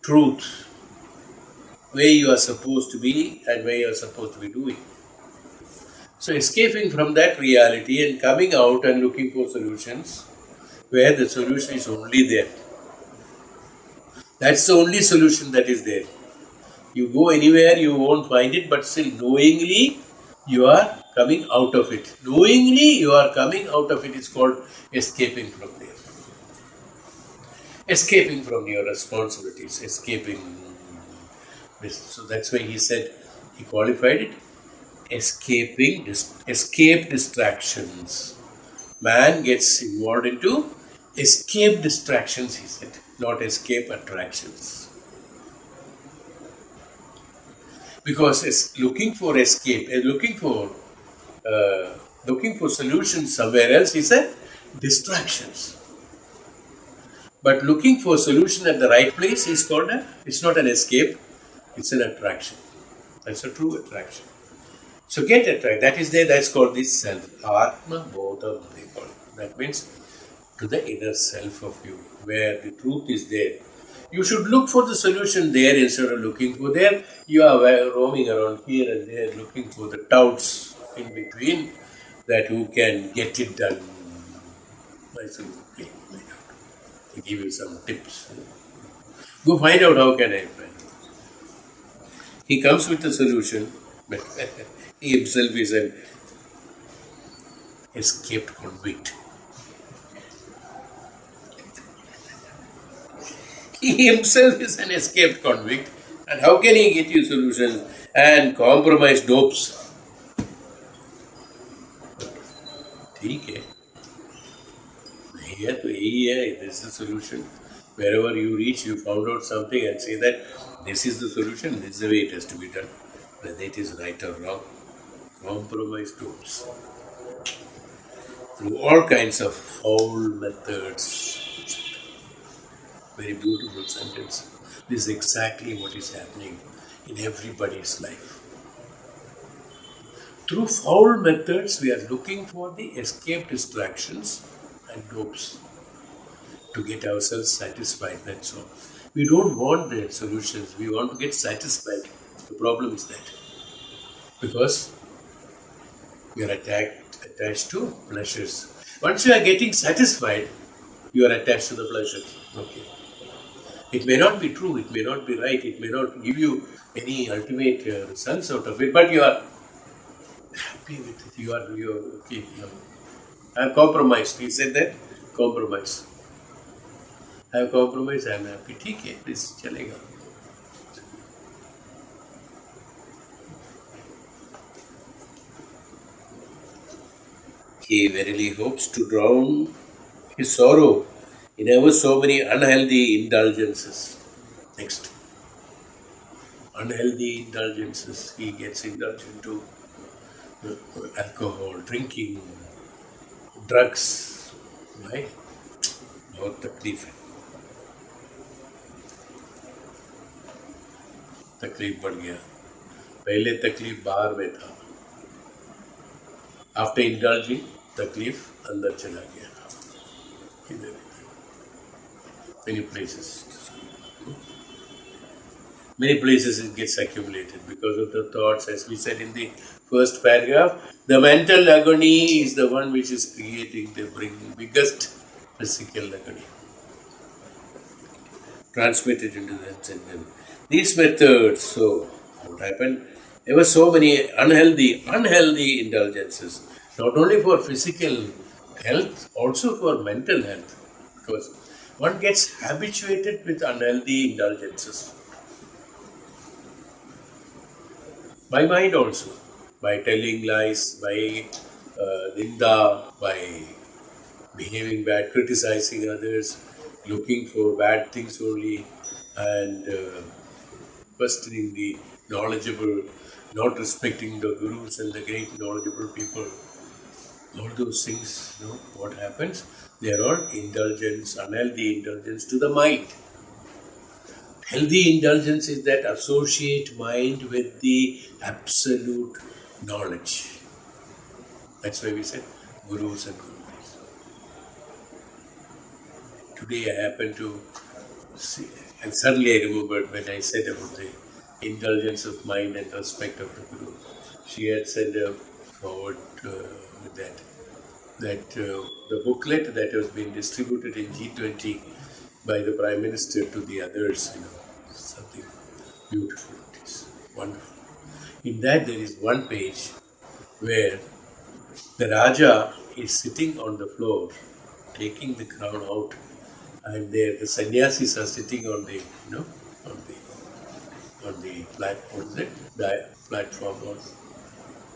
truth, where you are supposed to be and where you are supposed to be doing. So escaping from that reality and coming out and looking for solutions where the solution is only there. That's the only solution that is there. You go anywhere, you won't find it, but still knowingly you are coming out of it. Knowingly you are coming out of it is called escaping from there. Escaping from your responsibilities, escaping. So that's why he said, he qualified it, escape distractions. Man gets involved into escape distractions, he said, not escape attractions. Because looking for escape, looking for solutions somewhere else, he said, distractions. But looking for solution at the right place is called it's not an escape, it's an attraction. That's a true attraction. So get it right. That is there. That's called the self. Atmabodha, they call it. That means to the inner self of you, where the truth is there. You should look for the solution there instead of looking for there. You are roaming around here and there looking for the touts in between that who can get it done. I said, okay, find out. I give you some tips. Go find out how can I find. He comes with a solution, but he himself is an escaped convict. He himself is an escaped convict. And how can he get you solutions and compromise dopes? ठीक है here तो यही है this is the solution wherever you reach you found out something and say that this is the solution, this is the way it has to be done, whether it is right or wrong. Compromise dopes through all kinds of foul methods. Very beautiful sentence. This is exactly what is happening in everybody's life. Through foul methods, we are looking for the escape distractions and dopes to get ourselves satisfied. That's all. We don't want the solutions. We want to get satisfied. The problem is that because we are attached to pleasures. Once you are getting satisfied, you are attached to the pleasures. Okay. It may not be true. It may not be right. It may not give you any ultimate results out of it. But you are happy with it. You are okay. I have compromised. He said that compromise. I have compromised. I am happy. ठीक है, this चलेगा. He verily hopes to drown his sorrow in ever so many unhealthy indulgences. Next, unhealthy indulgences. He gets indulged into alcohol, drinking, drugs. Right? बहुत तकलीफ है. तकलीफ बढ़ गया. पहले तकलीफ बाहर में था. आफ्टर इंडल्जिंग तकलीफ अंदर चला गया. Many places. Many places it gets accumulated because of the thoughts, as we said in the first paragraph. The mental agony is the one which is creating the biggest physical agony. Transmitted into the sentence. These methods, so what happened? There were so many unhealthy indulgences, not only for physical health, also for mental health, because one gets habituated with unhealthy indulgences. By mind also, by telling lies, by ninda, by behaving bad, criticizing others, looking for bad things only, and questioning the knowledgeable, not respecting the gurus and the great knowledgeable people. All those things, what happens? They are all indulgence, unhealthy indulgence to the mind. Healthy indulgence is that associate mind with the absolute knowledge. That's why we said gurus and gurus. Today I happened to see, and suddenly I remembered when I said about the indulgence of mind and respect of the guru. She had said forward with that the booklet that was being distributed in G20 by the Prime Minister to the others, something beautiful. It is wonderful. In that there is one page where the Raja is sitting on the floor, taking the crown out, and there the sannyasis are sitting on the, on the platform, platform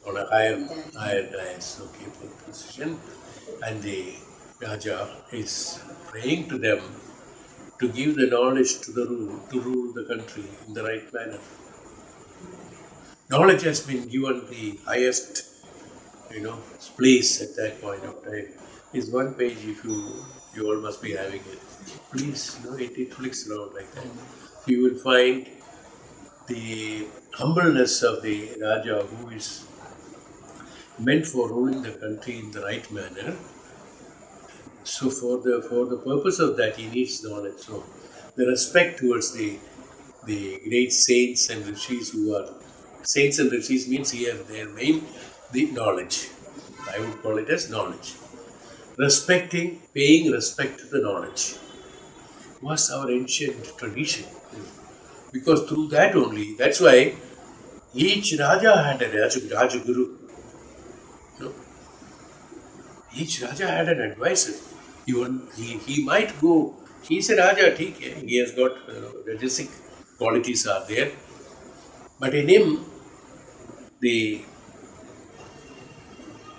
on a higher dais, okay, position, and the Raja is praying to them to give the knowledge to to rule the country in the right manner. Knowledge has been given the highest, place at that point of time. Is one page. If you all must be having it. Please, it flicks around like that. You will find the humbleness of the Raja, who is meant for ruling the country in the right manner. So for the purpose of that, he needs knowledge. So the respect towards the great saints and rishis who are saints and rishis means here their main the knowledge. I would call it as knowledge. Respecting, paying respect to the knowledge was our ancient tradition. Because through that only, that's why each Raja had a Rajaguru. No? Each Raja had an advisor. He might go, he's a Raja, he has got rajasic qualities are there. But in him, the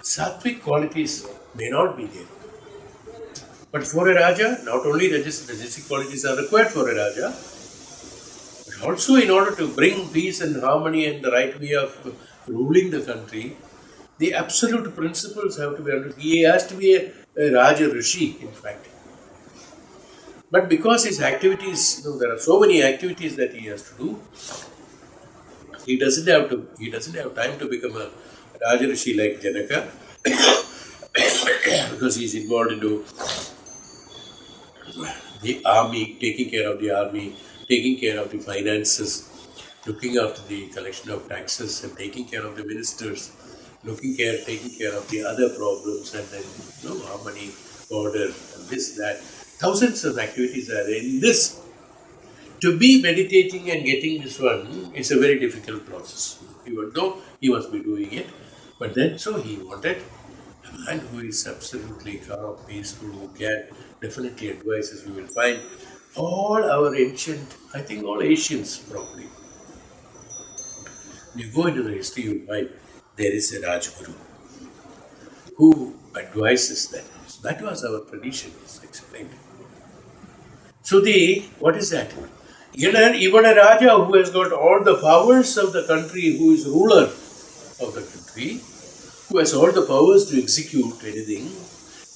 sattvic qualities may not be there. But for a Raja, not only rajasic qualities are required for a Raja, but also in order to bring peace and harmony and the right way of ruling the country, the absolute principles have to be understood. He has to be a Raja Rishi, in fact. But because his activities, there are so many activities that he has to do, he doesn't have time to become a Raja Rishi like Janaka because he's involved into the army, taking care of the army, taking care of the finances, looking after the collection of taxes and taking care of the ministers, taking care of the other problems and then harmony, order, and this, that. Thousands of activities are in this. To be meditating and getting this one is a very difficult process. Even though he must be doing it, but then so he wanted a man who is absolutely calm, peaceful, who can definitely advise us. We will find all our ancient, I think all Asians probably. When you go into the history, you will find there is a Rajguru who advises that. So that was our tradition, as explained. So what is that? Even a Raja who has got all the powers of the country, who is ruler of the country, who has all the powers to execute anything,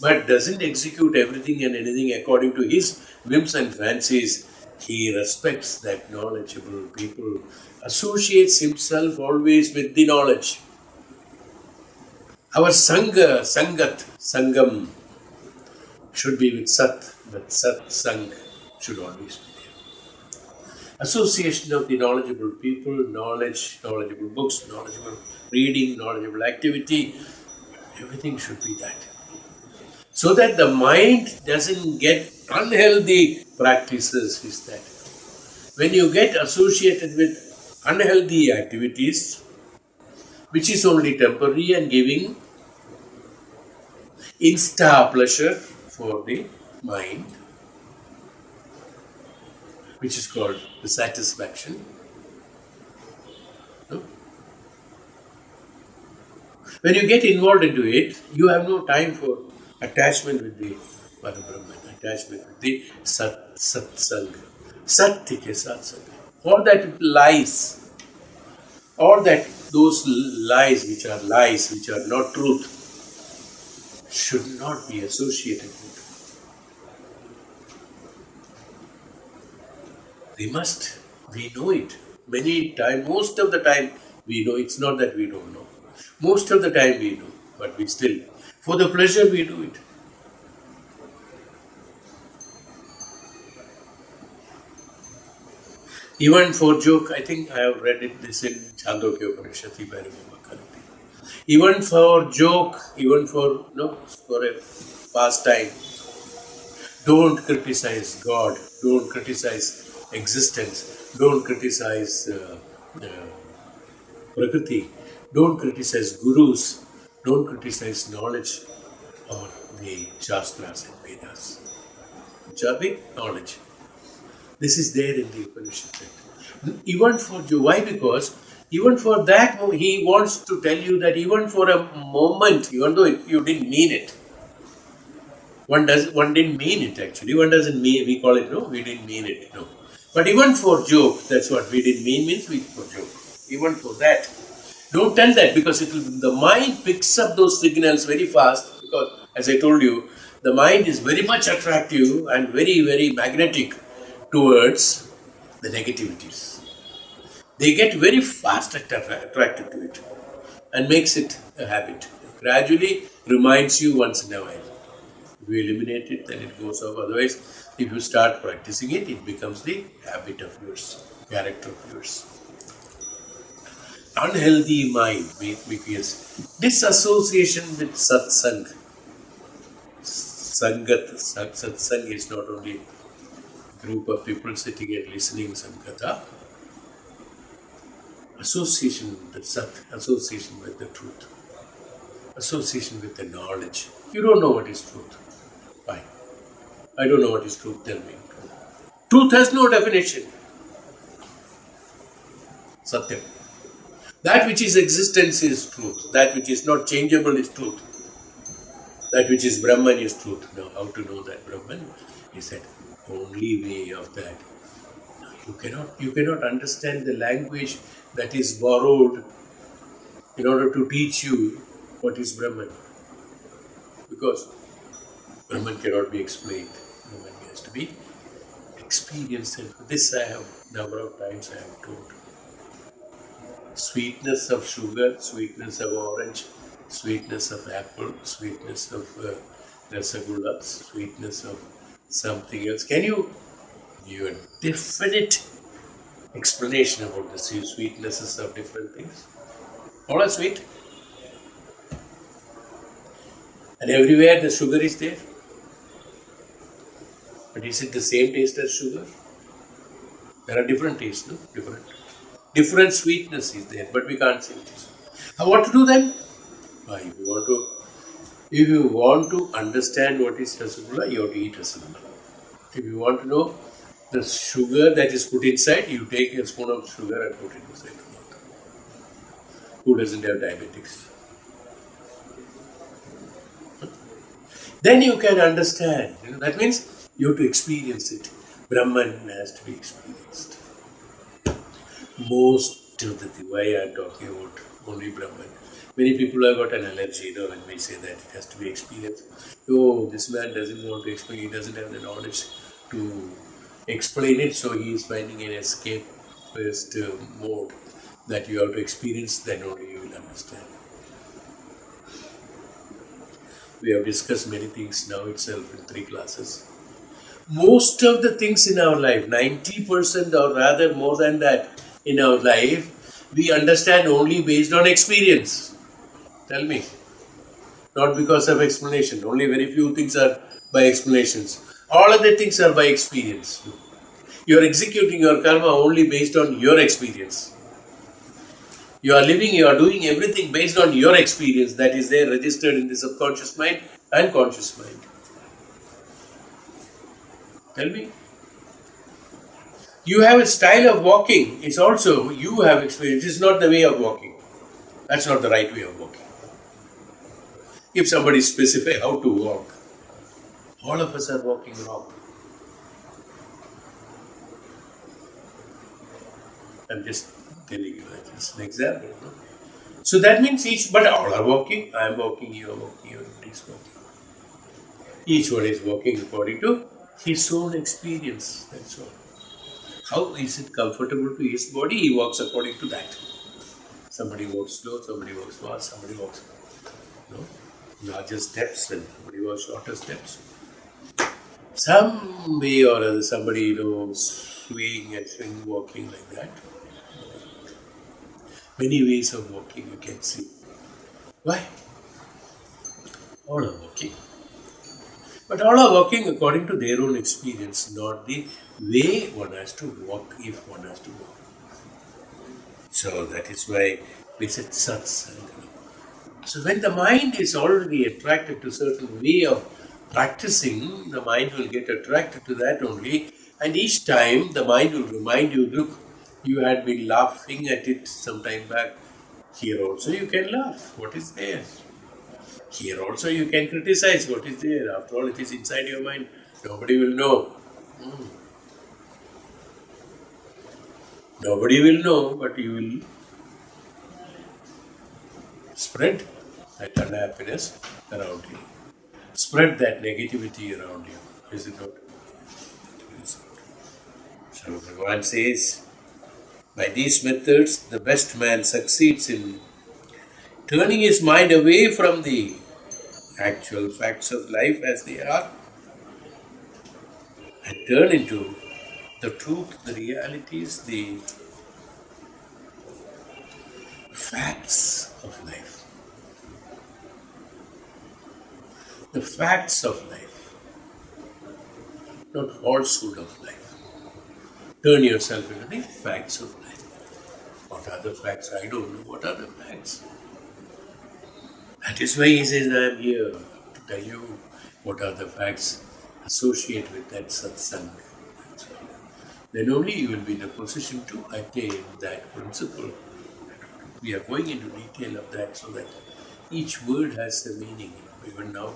but doesn't execute everything and anything according to his whims and fancies, he respects that knowledgeable people, associates himself always with the knowledge. Our Sangam should be with Sat, but Sat Sang should always be there. Association of the knowledgeable people, knowledgeable books, knowledgeable reading, knowledgeable activity, everything should be that. So that the mind doesn't get unhealthy practices, is that. When you get associated with unhealthy activities, which is only temporary and giving insta pleasure for the mind, which is called the satisfaction. No? When you get involved into it, you have no time for attachment with the Parabrahman, attachment with the Satsang. Satyake Satsang. All that lies, those lies, which are not truth, should not be associated with. We know it. Most of the time we know. It's not that we don't know. Most of the time we know, but we still, for the pleasure we do it. Even for joke, I think I have read this in Chandogya Upanishad, if I remember correctly. Even for joke, even for a pastime, don't criticize God, don't criticize existence, don't criticize Prakriti, don't criticize gurus, don't criticize knowledge or the Shastras and Vedas, which are the knowledge. This is there in the Upanishad. Even for why? Because even for that, he wants to tell you that even for a moment, even though you didn't mean it, one didn't mean it actually. One doesn't mean, we call it, we didn't mean it, no. But even for joke, that's what we didn't mean means for joke. Even for that, don't tell that, because the mind picks up those signals very fast, because as I told you, the mind is very much attractive and very, very magnetic towards the negativities. They get very fast attracted to it. and makes it a habit. Gradually reminds you once in a while. If you eliminate it, then it goes off. Otherwise, if you start practicing it, it becomes the habit of yours, character of yours. Unhealthy mind make me feel disassociation with satsang. Satsang is not only a group of people sitting and listening Sankata. Association with Sat, association with the truth, association with the knowledge. You don't know what is truth. Why? I don't know what is truth. Tell me. Truth has no definition. Satyam. That which is existence is truth. That which is not changeable is truth. That which is Brahman is truth. Now, how to know that Brahman? He said, only way of that. You cannot understand the language that is borrowed in order to teach you what is Brahman. Because Brahman cannot be explained. Brahman has to be experienced. And this I have number of times I have told. Sweetness of sugar, sweetness of orange, sweetness of apple, sweetness of rasagulla, sweetness of something else. Can you give a definite explanation about the sweetnesses of different things? All are sweet. And everywhere the sugar is there. But is it the same taste as sugar? There are different tastes, no? Different sweetness is there, but we can't say it is. What to do then? If you want to understand what is rasagulla, you have to eat rasagulla. If you want to know the sugar that is put inside, you take a spoon of sugar and put it inside the mouth. Who doesn't have diabetics? Then you can understand. That means you have to experience it. Brahman has to be experienced. Most of the thing, why I am talking about only Brahman. Many people have got an allergy, when we say that it has to be experienced. Oh, this man doesn't want to explain, he doesn't have the knowledge to explain it, so he is finding an escapist mode that you have to experience, then only you will understand. We have discussed many things now itself in 3 classes. Most of the things in our life, 90% or rather more than that in our life, we understand only based on experience. Tell me. Not because of explanation. Only very few things are by explanations. All other things are by experience. You are executing your karma only based on your experience. You are living, you are doing everything based on your experience that is there registered in the subconscious mind and conscious mind. Tell me. You have a style of walking. It's also, you have experience. It's not the way of walking. That's not the right way of walking. If somebody specifies how to walk, all of us are walking wrong. I'm just telling you that it's an example. No? So that means but all are walking. I am walking, you are walking, everybody is walking. Each one is walking according to his own experience. That's all. How is it comfortable to his body? He walks according to that. Somebody walks slow, somebody walks fast, somebody walks larger steps, and somebody walks shorter steps. Some way or other, somebody swaying and swing, walking like that. Many ways of walking you can see. Why? All are walking. But all are walking according to their own experience, not the way one has to walk if one has to walk. So that is why we said satsang. So when the mind is already attracted to certain way of practicing, the mind will get attracted to that only. And each time the mind will remind you, look, you had been laughing at it some time back. Here also you can laugh. What is there? Here also you can criticize what is there. After all, it is inside your mind. Nobody will know. Nobody will know, but you will spread that unhappiness around you. Spread that negativity around you. Is it not? So Bhagavan says, by these methods, the best man succeeds in turning his mind away from the actual facts of life as they are and turn into the truth, the realities, the facts of life. The facts of life, not falsehood of life. Turn yourself into the facts of life. What are the facts? I don't know. What are the facts? That is why he says, I am here to tell you what are the facts associated with that satsang. So then only you will be in a position to attain that principle. We are going into detail of that so that each word has a meaning. Even now,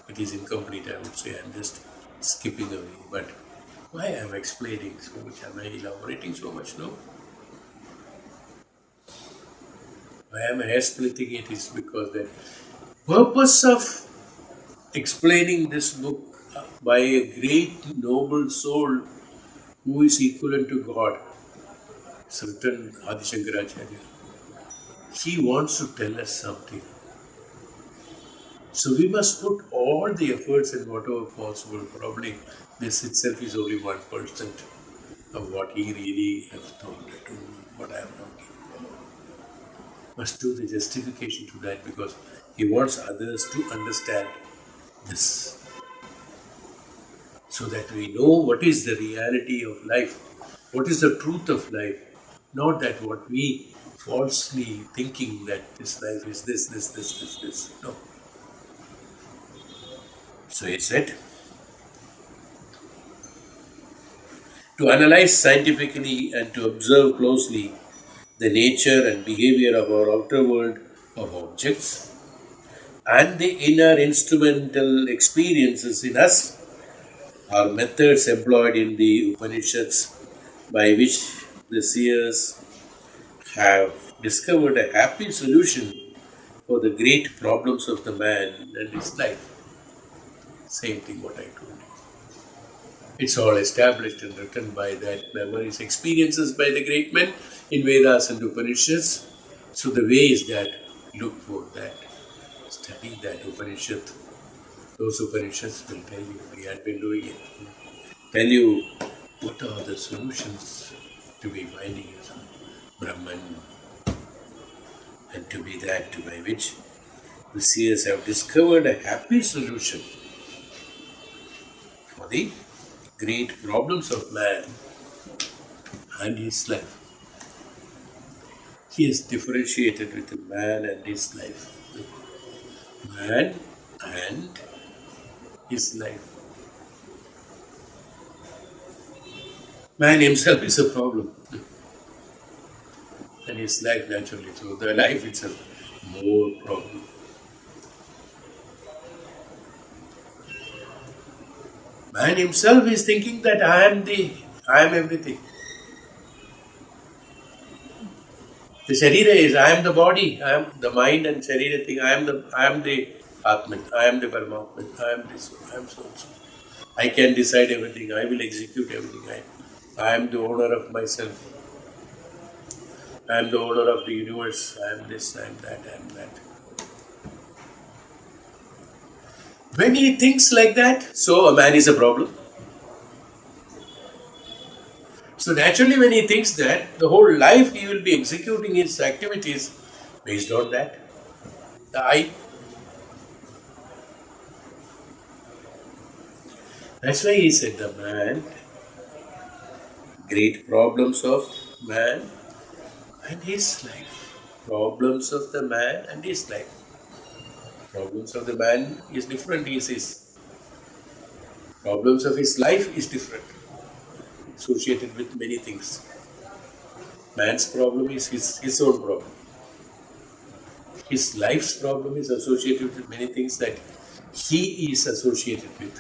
it is incomplete, I would say. I'm just skipping away. But why am I explaining so much? Am I elaborating so much? No. Why am I splitting it? Is because the purpose of explaining this book by a great noble soul who is equivalent to God, Sw.Chinmayananda Adi Sankaracharya. He wants to tell us something. So we must put all the efforts in whatever possible. Probably this itself is only 1% of what he really has thought. I don't know what I am talking. Must do the justification to that because he wants others to understand this so that we know what is the reality of life, what is the truth of life, not that what we falsely thinking that this life is this. No. So he said, to analyze scientifically and to observe closely the nature and behavior of our outer world of objects and the inner instrumental experiences in us are methods employed in the Upanishads by which the seers have discovered a happy solution for the great problems of the man and his life. Same thing what I told you. It's all established and written by that memories, experiences by the great men in Vedas and Upanishads. So the way is that look for that, study that Upanishad. Those Upanishads will tell you, we had been doing it, tell you what are the solutions to be finding as Brahman and to be that by which the seers have discovered a happy solution for the great problems of man and his life. He has differentiated with the man and his life. Man and his life. Man himself is a problem. And his life naturally. So the life itself, more problem. Man himself is thinking that I am everything. The Sharira is, I am the body, I am the mind and Sharira thing, I am the Atman, I am the Paramatman, I am this, I am so and so. I can decide everything, I will execute everything. I am the owner of myself. I am the owner of the universe, I am this, I am that, I am that. When he thinks like that, so a man is a problem. So naturally when he thinks that, the whole life he will be executing his activities based on that. The I. That's why he said the man, great problems of man and his life. Problems of the man and his life. Problems of the man is different, is his. Problems of his life is different, associated with many things. Man's problem is his own problem. His life's problem is associated with many things that he is associated with.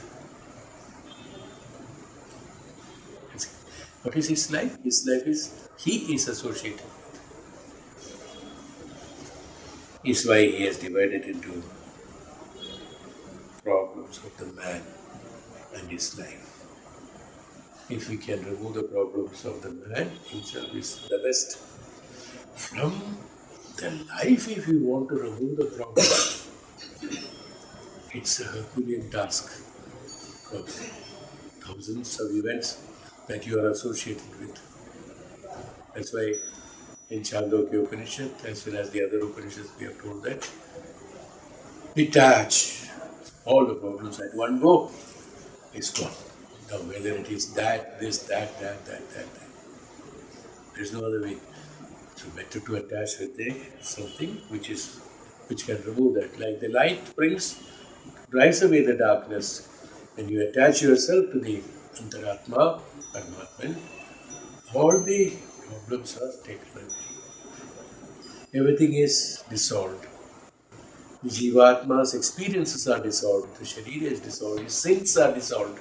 What is his life? His life is he is associated with. Is why he has divided into problems of the man and his life. If we can remove the problems of the man himself is the best from The life, if you want to remove the problem, it's a Herculean task. Because thousands of events that you are associated with. That's why in Chandogya Upanishad, as well as the other Upanishads, we are told that detach all the problems at one go, it's gone. Now, whether it is that, this, that, there's no other way. So better to attach with something which can remove that. Like the light drives away the darkness. When you attach yourself to the Antaratma, Paramatman, all the problems are taken away. Everything is dissolved. The Jivatma's experiences are dissolved. The Sharira is dissolved. His sins are dissolved.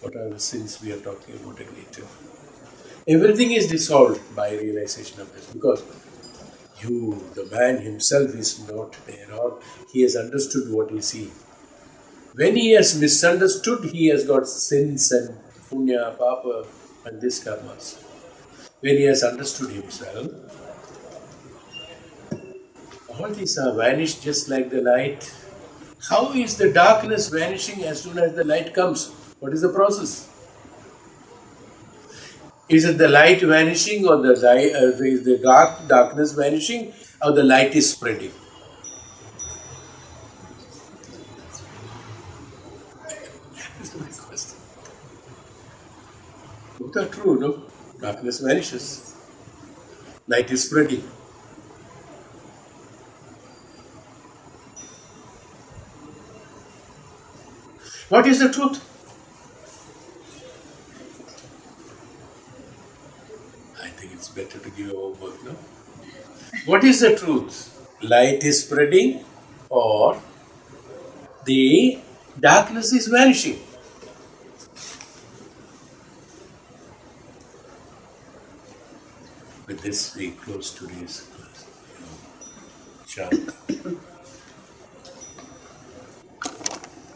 What are the sins we are talking about in nature? Everything is dissolved by realization of this because the man himself is not there or he has understood what he sees. When he has misunderstood, he has got sins and punya, papa and this karmas. When he has understood himself, all these are vanished just like the light. How is the darkness vanishing as soon as the light comes? What is the process? Is it the light vanishing or is the darkness vanishing or the light is spreading? That's my question. Both are true, no? Darkness vanishes. Light is spreading. What is the truth? I think it's better to give a homework, no? What is the truth? Light is spreading or the darkness is vanishing? With this, we close today's class. Shanti.